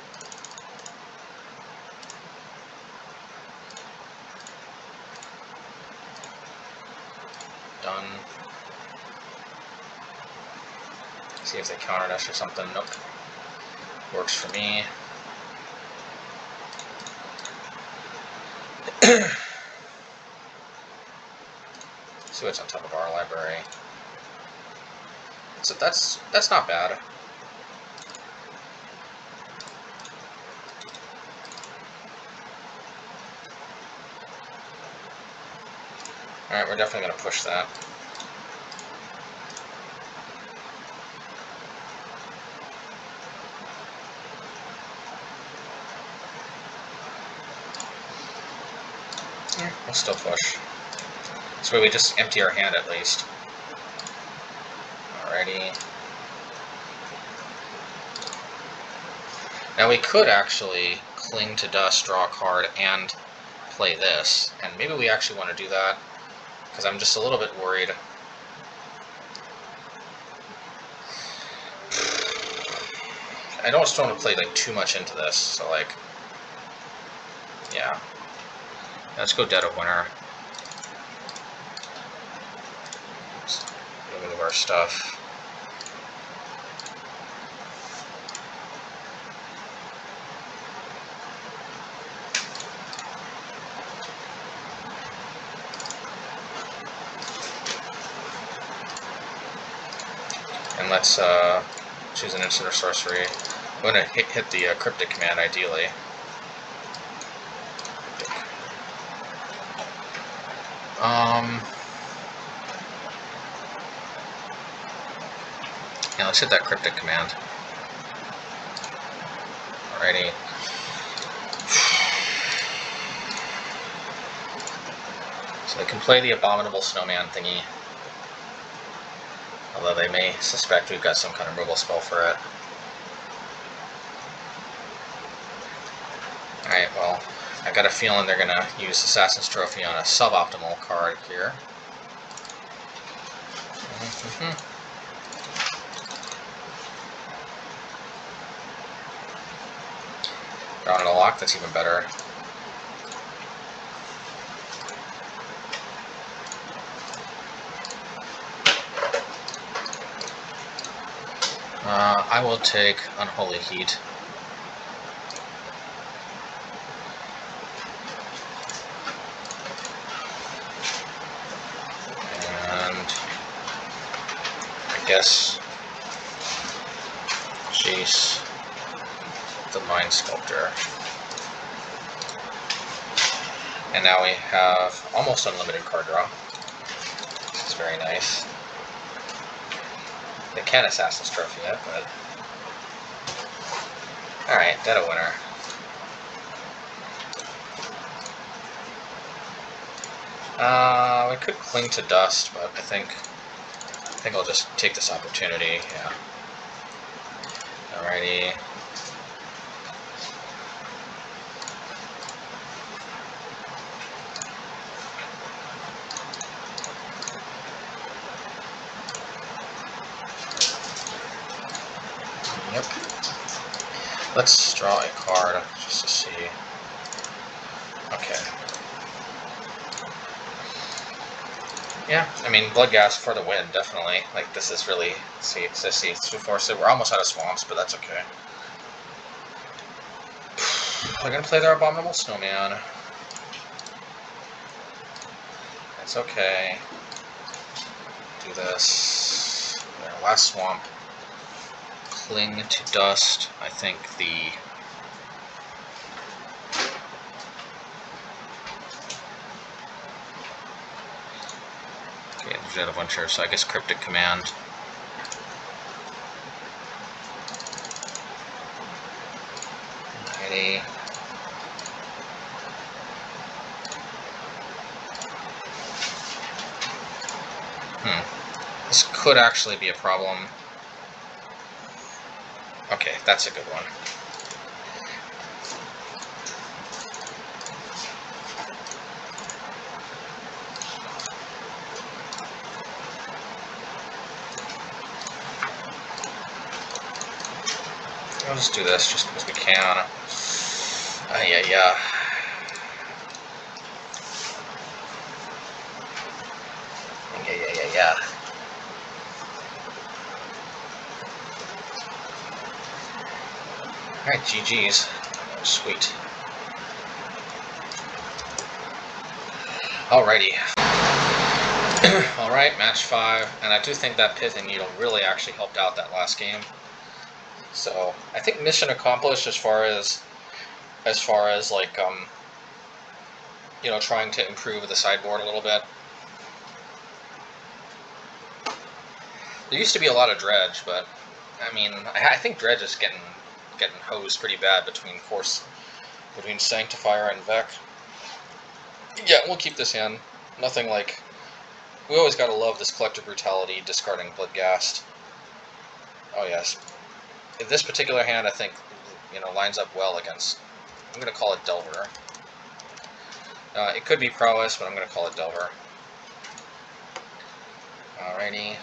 [SPEAKER 1] Done. See if they countered us or something. Nope. Works for me. See what's on top of our library. So that's not bad. Alright, we're definitely going to push that. Yeah, we'll still push. This way we just empty our hand at least. Alrighty. Now we could actually cling to dust, draw a card, and play this. And maybe we actually want to do that, because I'm just a little bit worried. I don't just want to play like too much into this, so like, yeah. Let's go Dead of Winter. Let's remove our stuff. And let's choose an instant or sorcery. I'm going to hit the cryptic command ideally. Yeah, let's hit that cryptic command. Alrighty. So they can play the Abominable Snowman thingy. Although they may suspect we've got some kind of removal spell for it. Alright, well, I got a feeling they're going to use Assassin's Trophy on a suboptimal card here. Drawing a lock, that's even better. I will take Unholy Heat. And I guess Jace the Mind Sculptor. And now we have almost unlimited card draw. This is very nice. They can't Assassin's Trophy yet, but... Alright, Dead of Winter. We could Cling to Dust, but I think I'll just take this opportunity, yeah. Alrighty. Yep. Let's draw a card just to see. Okay. Yeah, I mean, Bloodghast for the win, definitely. Like, this is really... See, it's too forced. We're almost out of swamps, but that's okay. They're gonna play their Abominable Snowman. That's okay. Do this. Our last swamp. Cling to Dust. I think the... Okay, there's a bunch here, so I guess Cryptic Command. Alrighty. This could actually be a problem. Okay, that's a good one. I'll just do this just because we can. Yeah. Yeah. Alright, GG's. Sweet. Alrighty. Alright, match 5. And I do think that Pithing Needle really actually helped out that last game. So, I think mission accomplished as far as like, you know, trying to improve the sideboard a little bit. There used to be a lot of dredge, but I mean, I think dredge is getting hosed pretty bad between Sanctifier and Vec. Yeah, we'll keep this hand. Nothing like... We always gotta love this Collective Brutality, discarding Bloodghast. Oh yes. In this particular hand, I think, you know, lines up well against... I'm gonna call it Delver. It could be Prowess, but I'm gonna call it Delver. Alrighty.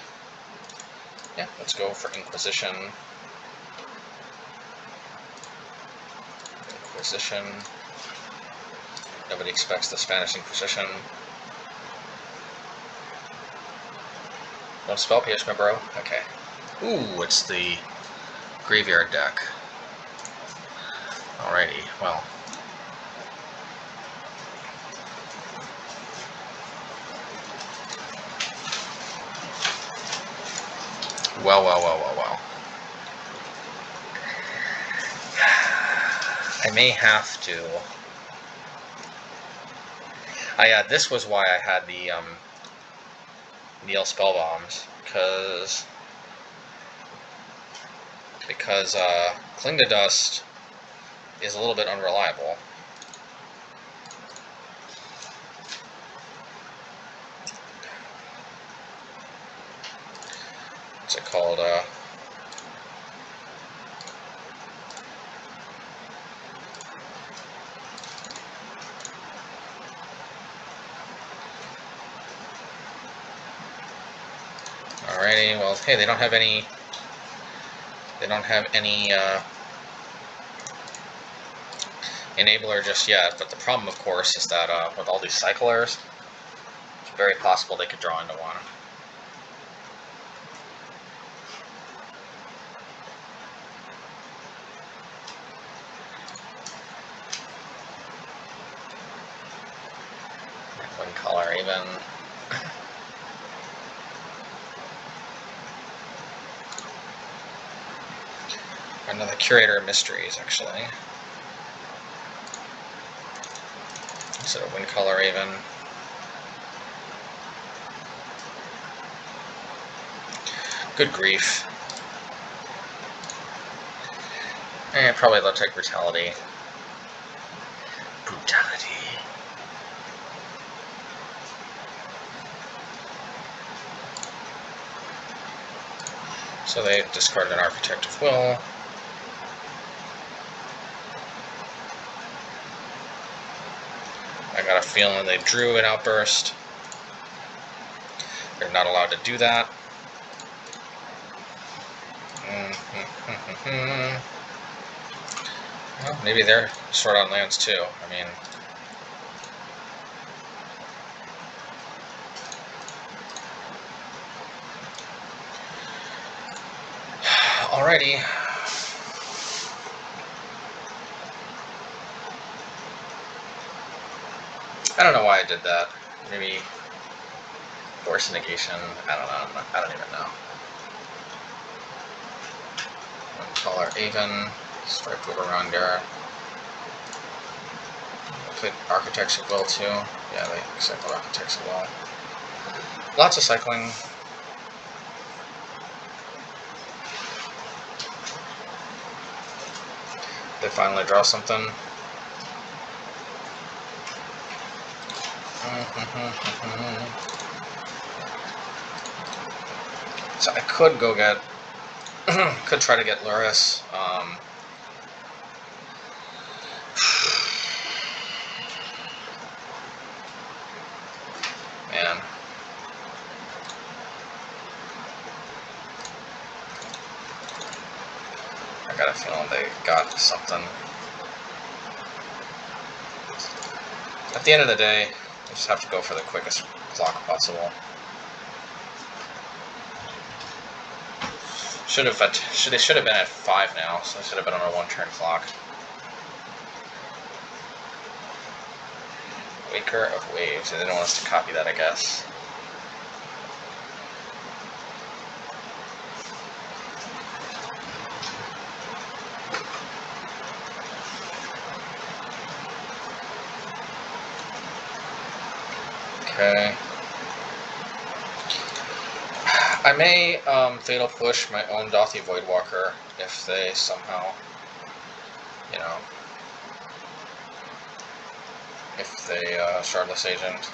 [SPEAKER 1] Yeah, let's go for Inquisition. Inquisition. Nobody expects the Spanish Inquisition. Don't spell pierce, my bro. Okay. Ooh, it's the graveyard deck. Alrighty, well. Well. I may have to. Yeah, this was why I had the Neil spell bombs, because Cling to Dust is a little bit unreliable. What's it called? Alrighty, well, hey, they don't have any enabler just yet, but the problem, of course, is that with all these cyclers, it's very possible they could draw into one. One color even. Another Curator of Mysteries, actually. Instead of Wind Color even. Good grief. And probably they'll take Brutality. Brutality. So they discarded an Architect of Will. I got a feeling they drew an Outburst. They're not allowed to do that. Well, maybe they're short on lands too. I mean, alrighty. I don't know why I did that. Maybe Force Negation. I don't know. I don't even know. One color Aven. Striped Overrunder. Played Architects of Will too. Yeah, they cycled Architects of Will. Lots of cycling. They finally draw something. So I could go get, could try to get Lurrus. Man. I got a feeling they got something. At the end of the day, I just have to go for the quickest clock possible. Should have been at 5 now, so I should have been on a 1-turn clock. Waker of Waves. They didn't want us to copy that, I guess. Okay. I may Fatal Push my own Dothy Voidwalker if they somehow, you know, if they Shardless Agent.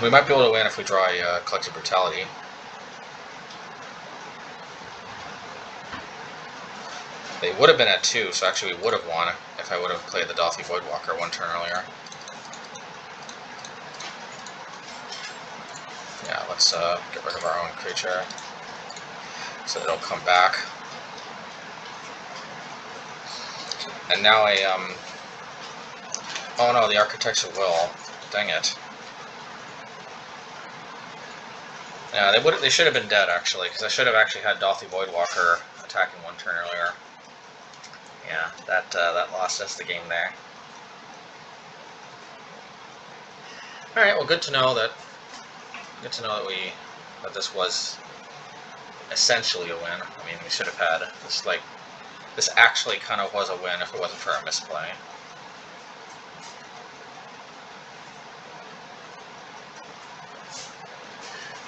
[SPEAKER 1] We might be able to win if we draw a Collective Brutality. would have been at 2, so actually we would have won if I would have played the Dauthi Voidwalker 1 turn earlier. Yeah, let's get rid of our own creature so it'll come back. And now oh no, the Architects of Will. Dang it. Yeah, they should have been dead actually, because I should have actually had Dauthi Voidwalker attacking 1 turn earlier. Yeah, that lost us the game there. All right, well, good to know that this was essentially a win. I mean, we should have had this. Like, this actually kind of was a win if it wasn't for our misplay.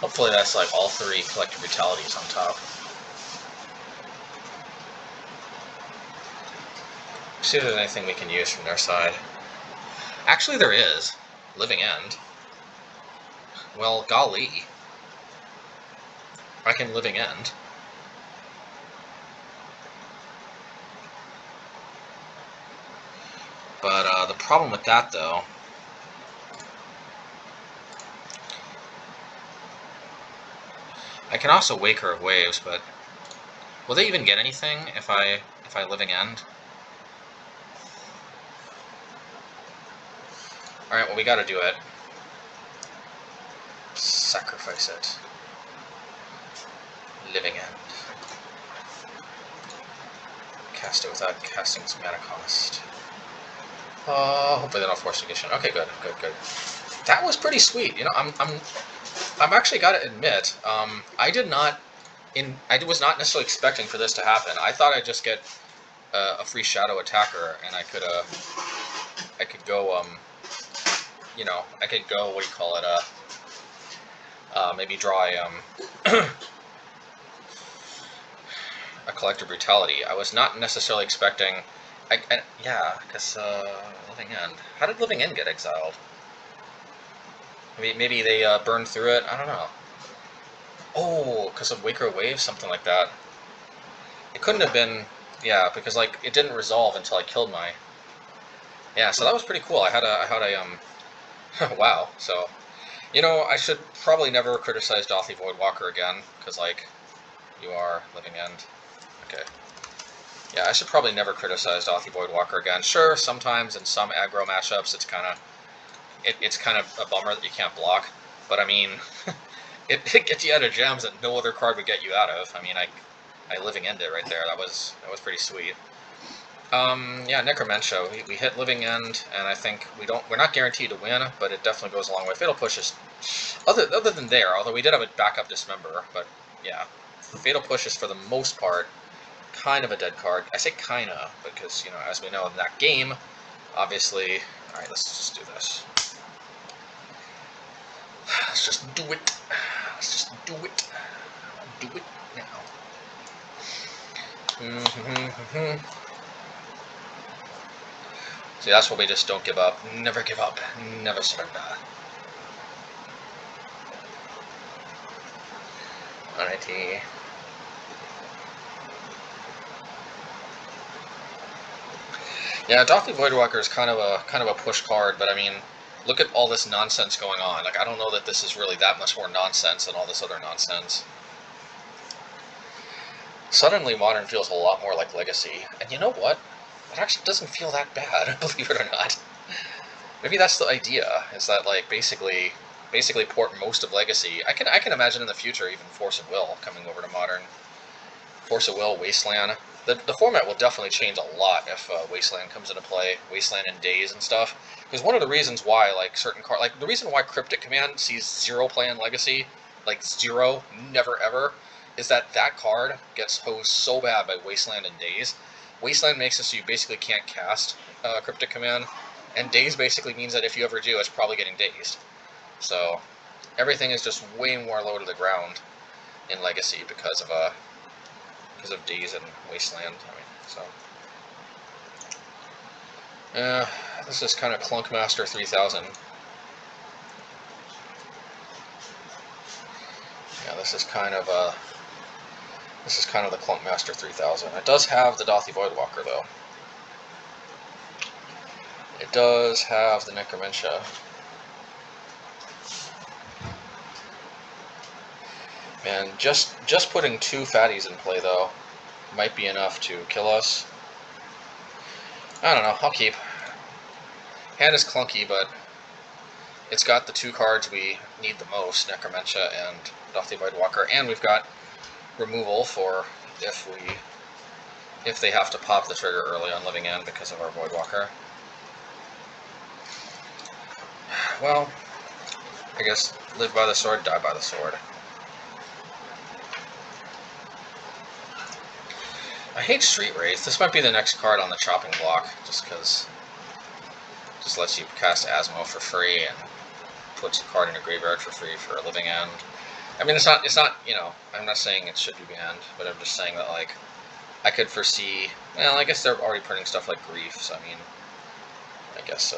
[SPEAKER 1] Hopefully, that's like all 3 collective brutalities on top. See if there's anything we can use from their side. Actually, there is. Living End. Well, golly. I can Living End. But the problem with that, though, I can also Waker of Waves, but will they even get anything if I Living End? Alright, well, we gotta do it. Sacrifice it. Living End. Cast it without casting its mana cost. Hopefully they don't force negation. Okay, good. That was pretty sweet. You know, I'm actually gotta admit, I was not necessarily expecting for this to happen. I thought I'd just get a free shadow attacker, and I could go, you know, I could go, what do you call it, maybe draw a Collective Brutality. I was not necessarily expecting, yeah, because, Living End. How did Living End get exiled? Maybe they burned through it, I don't know. Oh, because of Waker Wave, something like that. It couldn't have been, yeah, because, like, it didn't resolve until I killed my... Yeah, so that was pretty cool. I had a wow, so... You know, I should probably never criticize Dauthi Voidwalker again, because, like, you are Living End. Okay. Yeah, I should probably never criticize Dauthi Voidwalker again. Sure, sometimes in some aggro matchups it's kind of a bummer that you can't block, but I mean, it gets you out of gems that no other card would get you out of. I mean, I Living End it right there. That was pretty sweet. Yeah, Necromentia. We hit Living End, and I think we're not guaranteed to win, but it definitely goes a long way. Fatal Push is other than there, although we did have a backup Dismember, but yeah, Fatal Push is for the most part kind of a dead card. I say kinda because, you know, as we know in that game, obviously. All right, let's just do this. Let's just do it. Let's just do it. Do it now. See, that's what we just don't give up. Never give up. Never surrender. Alrighty. Yeah, Dauthi Voidwalker is kind of a push card, but I mean, look at all this nonsense going on. Like, I don't know that this is really that much more nonsense than all this other nonsense. Suddenly, Modern feels a lot more like Legacy, and you know what? It actually doesn't feel that bad, believe it or not. Maybe that's the idea, is that, like, basically port most of Legacy. I can imagine in the future even Force of Will coming over to Modern. Force of Will, Wasteland. The format will definitely change a lot if Wasteland comes into play, Wasteland and Days and stuff. Because one of the reasons why, like, certain cards, like, the reason why Cryptic Command sees 0 play in Legacy, like 0, never ever, is that card gets hosed so bad by Wasteland and Days. Wasteland makes it so you basically can't cast Cryptic Command, and Daze basically means that if you ever do, it's probably getting dazed. So everything is just way more low to the ground in Legacy because of Daze and Wasteland. I mean, so this is kind of Clunkmaster 3000. Yeah, this is kind of This is kind of the Clump Master 3000. It does have the Dothy Voidwalker, though. It does have the Necromentia. Man, just putting 2 fatties in play, though, might be enough to kill us. I don't know, I'll keep. Hand is clunky, but it's got the 2 cards we need the most, Necromentia and Dothy Voidwalker, and we've got removal for if they have to pop the trigger early on Living End because of our Voidwalker. Well, I guess live by the sword, die by the sword. I hate Street Wraith. This might be the next card on the chopping block, just because it just lets you cast Asmo for free and puts a card in a graveyard for free for a Living End. I mean, it's not, you know, I'm not saying it should be banned, but I'm just saying that, like, I could foresee, well, I guess they're already printing stuff like Grief, so I mean, I guess,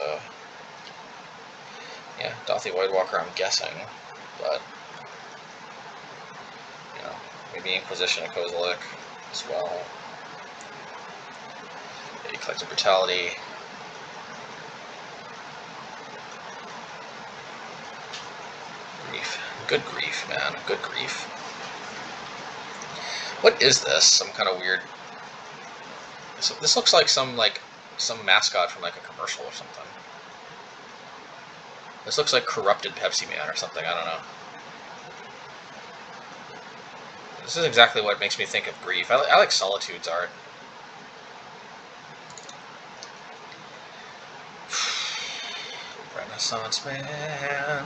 [SPEAKER 1] yeah, Dothy Voidwalker, I'm guessing, but, you know, maybe Inquisition of Kozilek as well. Maybe Collective Brutality. Grief. Good grief, man. Good grief. What is this? Some kind of weird... This looks like some mascot from, like, a commercial or something. This looks like Corrupted Pepsi Man or something, I don't know. This is exactly what makes me think of Grief. I like Solitude's art. Renaissance Man.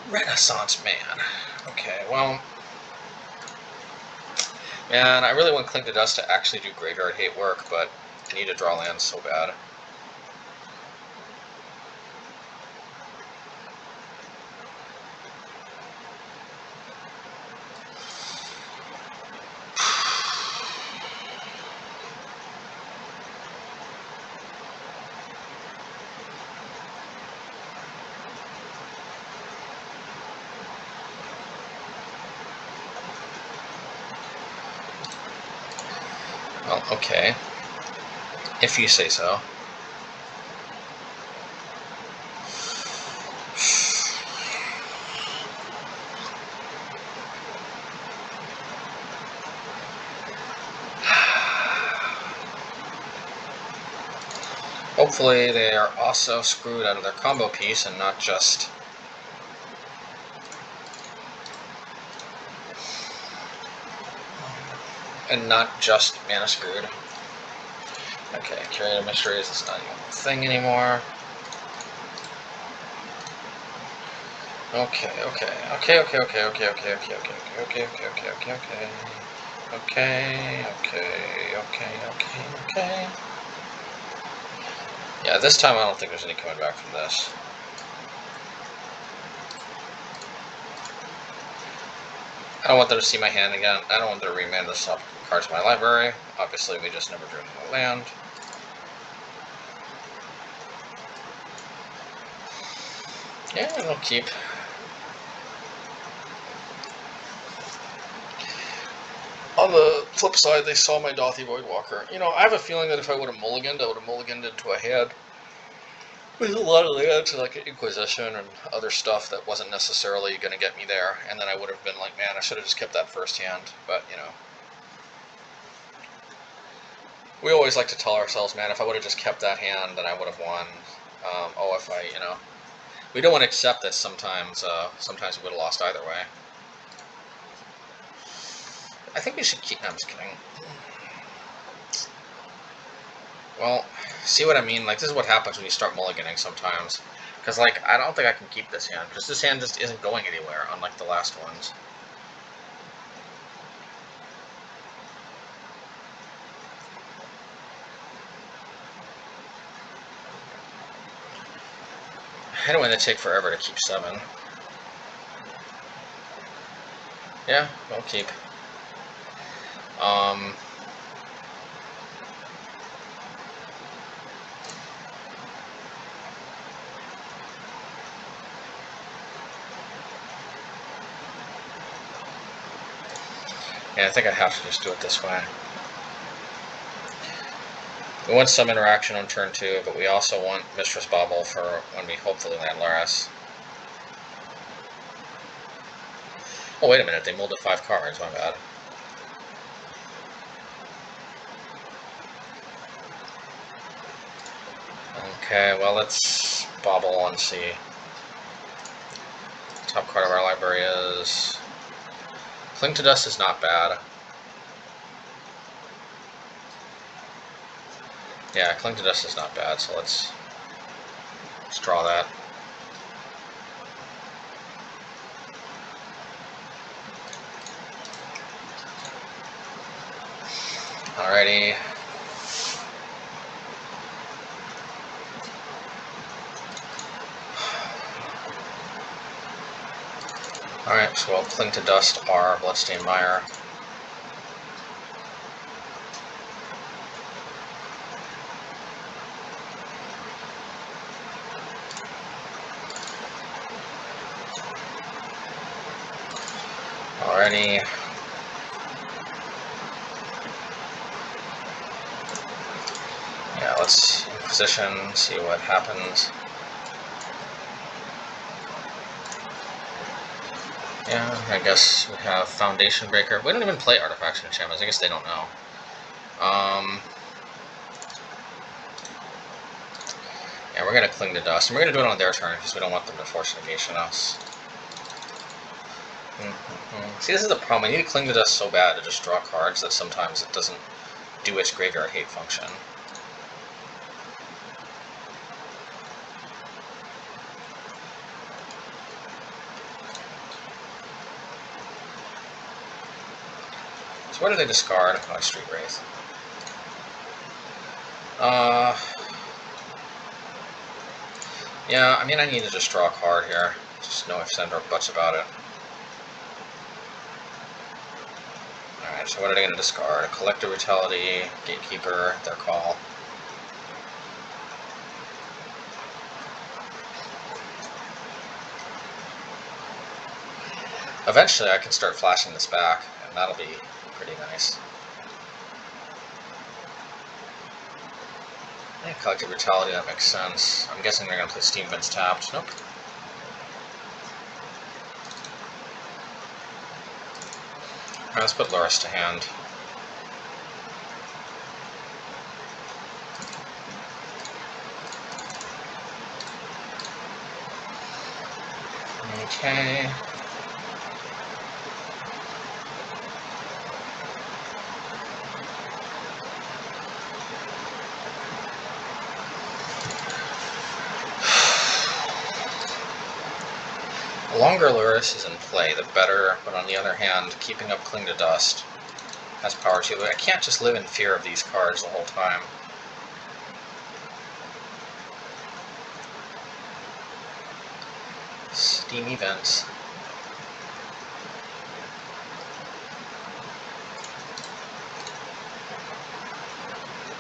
[SPEAKER 1] Renaissance Man. Okay, well... Man, I really want Cling to Dust to actually do Graveyard Hate work, but I need to draw lands so bad. Well, okay. If you say so. Hopefully they are also screwed out of their combo piece and not just... mana screwed. Okay, Curator Mysteries is not even a thing anymore. Okay. Yeah, this time I don't think there's any coming back from this. I don't want them to see my hand again. I don't want them to remand this up cards in my library. Obviously, we just never drew another land. Yeah, I'll keep. On the flip side, they saw my Dothy Voidwalker. You know, I have a feeling that if I would have mulliganed, I would have mulliganed into a head with a lot of lands, like Inquisition and other stuff that wasn't necessarily going to get me there. And then I would have been like, man, I should have just kept that first hand. But, you know. We always like to tell ourselves, man, if I would have just kept that hand, then I would have won. If I, you know. We don't want to accept this sometimes. Sometimes we would have lost either way. I think we should keep... No, I'm just kidding. Well, see what I mean? Like, this is what happens when you start mulliganing sometimes. Because, like, I don't think I can keep this hand. Because this hand just isn't going anywhere, unlike the last ones. Anyway, they take forever to keep 7. Yeah, we'll keep. Yeah, I think I have to just do it this way. We want some interaction on turn 2, but we also want Mishra's Bauble for when we hopefully land Lurrus. Oh, wait a minute, they molded 5 cards, my bad. Okay, well, let's Bauble and see. Top card of our library is... Cling to Dust is not bad. Yeah, Cling to Dust is not bad, so let's draw that. Alrighty. Alright, so we'll Cling to Dust our Bloodstained Mire. Alrighty. Yeah, let's Inquisition, see what happens. Yeah, I guess we have Foundation Breaker. We don't even play Artifacts and Enchantments. I guess they don't know. Yeah, we're going to Cling to Dust. And we're going to do it on their turn because we don't want them to force negation us. See, this is the problem. I need to Cling to Dust so bad to just draw cards that sometimes it doesn't do its graveyard hate function. So what do they discard? Oh, Street Wraith. Yeah, I mean, I need to just draw a card here. Just no ifs, ands, or buts about it. Alright, so what are they going to discard? Collector Brutality, Gatekeeper, their call. Eventually I can start flashing this back, and that'll be pretty nice. Yeah, Collective Brutality, that makes sense. I'm guessing they're going to play Steam Vents tapped. Nope. Alright, let's put Lurrus to hand. Okay. The longer Lurrus is in play, the better, but on the other hand, keeping up Cling to Dust has power too. I can't just live in fear of these cards the whole time. Steam Events.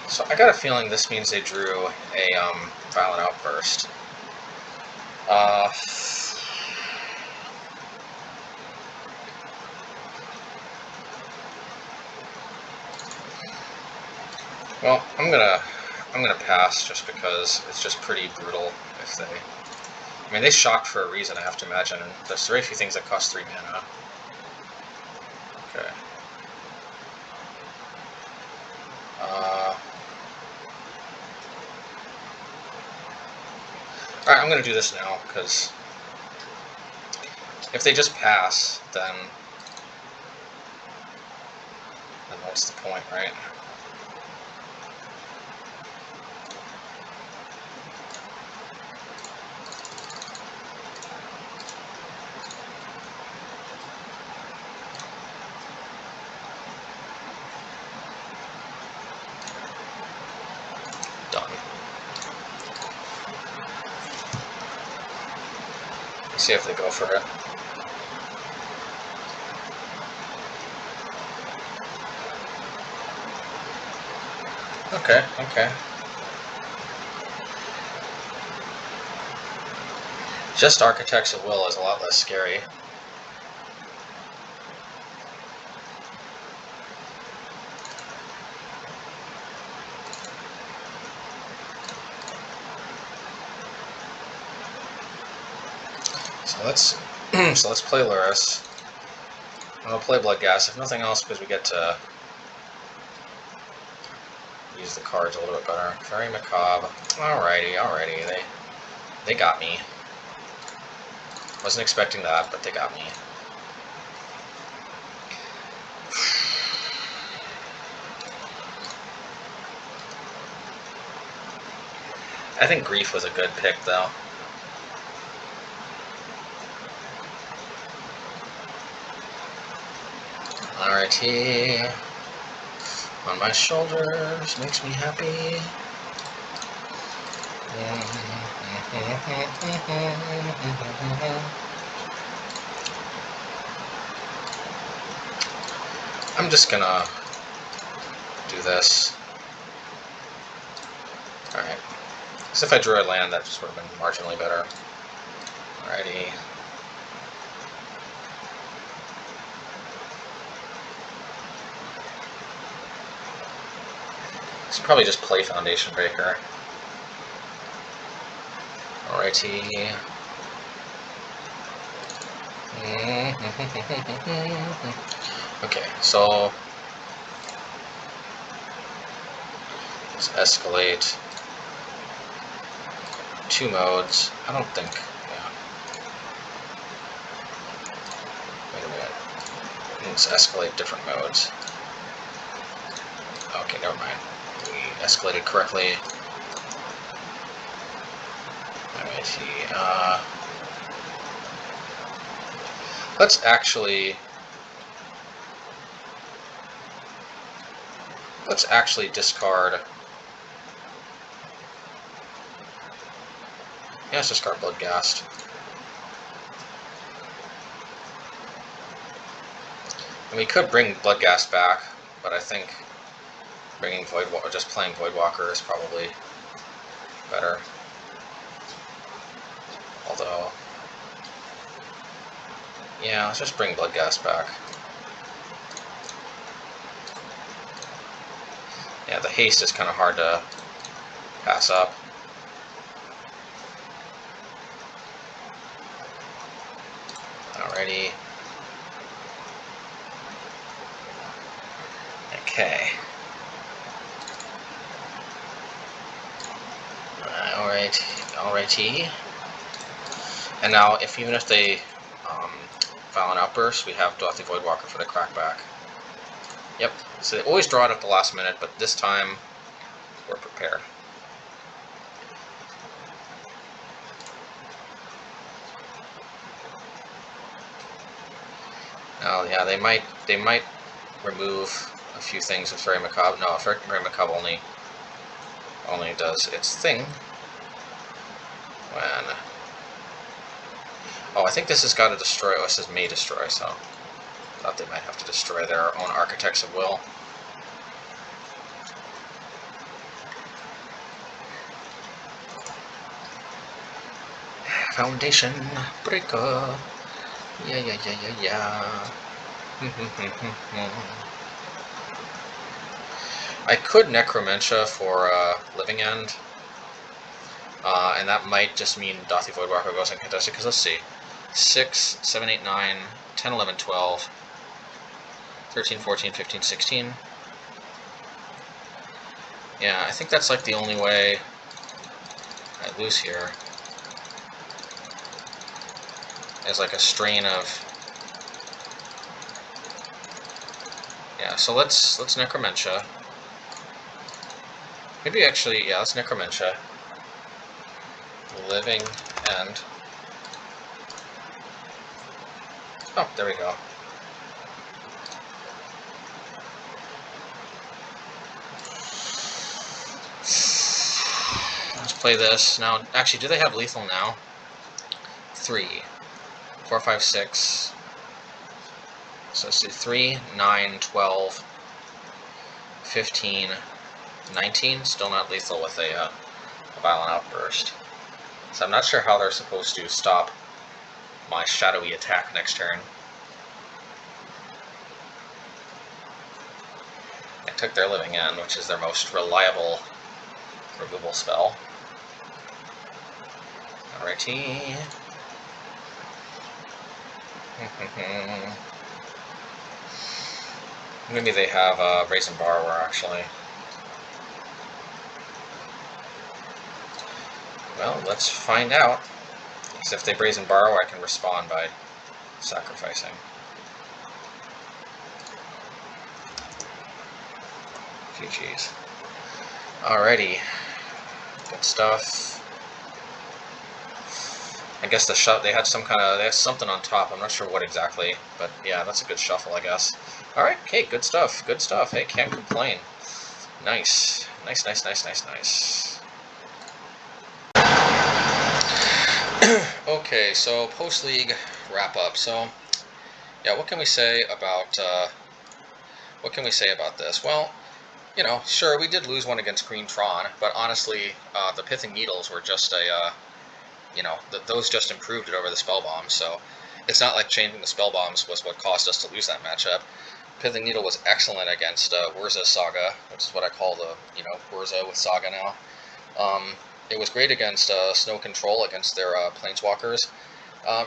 [SPEAKER 1] So I got a feeling this means they drew a Violent Outburst. Well, I'm gonna pass just because it's just pretty brutal if they. I mean, they shocked for a reason, I have to imagine. And there's very few things that cost 3 mana. Okay. Alright, I'm gonna do this now because if they just pass, then what's the point, right? Done. Let's see if they go for it. Okay, okay. Just Architects of Will is a lot less scary. let's so let's play Lurrus. And we'll play Bloodghast, if nothing else, because we get to use the cards a little bit better. Very macabre. Alrighty. They got me. Wasn't expecting that, but they got me. I think Grief was a good pick, though. Alrighty. On my shoulders makes me happy. I'm just gonna do this. Alright. Because if I drew a land, that just would have been marginally better. Alrighty. Should probably just play Foundation Breaker. Alrighty. Okay, so let's escalate 2 modes. I don't think, yeah. Wait a minute. Let's escalate different modes. Okay, never mind. We escalated correctly. Alrighty, let's actually discard. Yeah, let's discard Bloodghast. And we could bring Bloodghast back, but I think bringing just playing Voidwalker is probably better. Although, yeah, let's just bring Bloodghast back. Yeah, the haste is kind of hard to pass up. Alrighty. Okay. Alrighty. And now, even if they Violent Outburst, we have Dauthi Voidwalker for the crackback. Yep. So they always draw it at the last minute, but this time we're prepared. Now, yeah, they might remove a few things with Very Macabre. No, Very Macabre only does its thing when. Oh, I think this has got to destroy. Oh, it says may destroy, so I thought they might have to destroy their own Architects of Will. Foundation Breaker. Yeah. I could Necromentia for Living End, and that might just mean Dauthi Voidwalker goes uncontested, because let's see. 6, 7, 8, 9, 10, 11, 12, 13, 14, 15, 16. Yeah, I think that's like the only way I lose here. Is like a strain of. Yeah, so let's Necromentia. Maybe actually, yeah, let's Necromentia. Living End. Oh, there we go. Let's play this. Now, actually, do they have lethal now? 3, 4, 5, 6. So let's do 3, 9, 12, 15, 19. Still not lethal with a Violent Outburst. So I'm not sure how they're supposed to stop my shadowy attack next turn. I took their Living End, which is their most reliable removal spell. Alrighty. Maybe they have Brazen Borrower, actually. Well, let's find out. Because if they Brazen Borrower, I can respond by sacrificing. GG's. Alrighty. Good stuff. I guess the they had some kind of, they had something on top. I'm not sure what exactly, but yeah, that's a good shuffle, I guess. Alright, okay, good stuff, good stuff. Hey, can't complain. Nice. Nice, nice, nice, nice, nice. Okay, so post-league wrap-up. So, yeah, what can we say about this? Well, you know, sure, we did lose one against Green Tron, but honestly, the Pithing Needles were just a, you know, those just improved it over the Spell Bombs, so it's not like changing the Spell Bombs was what caused us to lose that matchup. Pithing Needle was excellent against Urza's Saga, which is what I call the, you know, Urza with Saga now. It was great against Snow Control, against their Planeswalkers.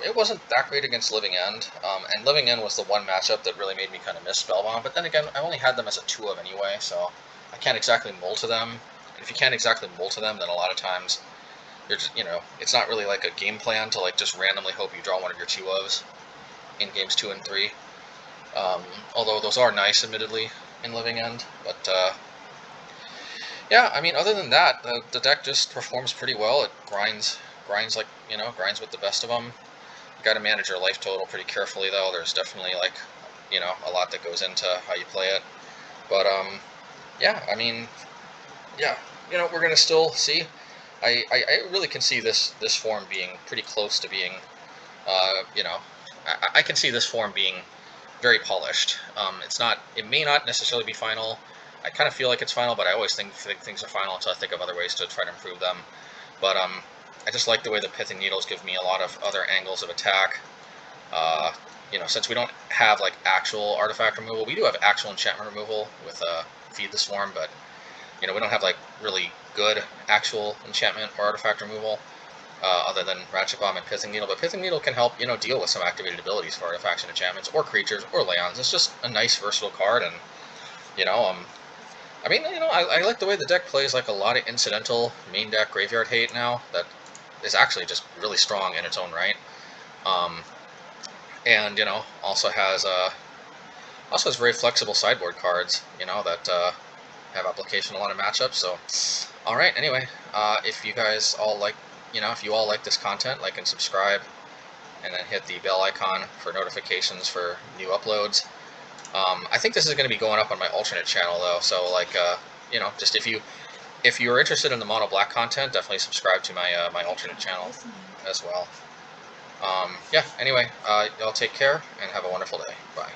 [SPEAKER 1] It wasn't that great against Living End, and Living End was the one matchup that really made me kind of miss Spellbomb, but then again, I only had them as a 2-of anyway, so I can't exactly mull to them. And if you can't exactly mull to them, then a lot of times, you're just, you know, it's not really like a game plan to like just randomly hope you draw one of your 2-ofs in games 2 and 3. Although those are nice, admittedly, in Living End, but yeah, I mean, other than that, the deck just performs pretty well. It grinds like, you know, grinds with the best of them. You got to manage your life total pretty carefully, though. There's definitely, like, you know, a lot that goes into how you play it. But yeah, I mean, yeah, you know, we're gonna still see. I really can see this form being pretty close to being, you know, I can see this form being very polished. It's not. It may not necessarily be final. I kind of feel like it's final, but I always think things are final until I think of other ways to try to improve them. But I just like the way the Pithing Needles give me a lot of other angles of attack. You know, since we don't have like actual artifact removal, we do have actual enchantment removal with Feed the Swarm, but you know, we don't have like really good actual enchantment or artifact removal. Other than Ratchet Bomb and Pithing Needle, but Pithing Needle can help, you know, deal with some activated abilities for artifacts and enchantments, or creatures, or Leons. It's just a nice, versatile card, and, you know, I mean, you know, I like the way the deck plays, like, a lot of incidental main deck graveyard hate now, that is actually just really strong in its own right. And, you know, also has very flexible sideboard cards, you know, that have application in a lot of matchups, so, alright, anyway, if you guys all like, you know, if you all like this content, like and subscribe, and then hit the bell icon for notifications for new uploads. I think this is going to be going up on my alternate channel, though, so, like, you know, just if you're interested in the mono black content, definitely subscribe to my my alternate channel as well. Yeah, anyway, y'all take care, and have a wonderful day. Bye.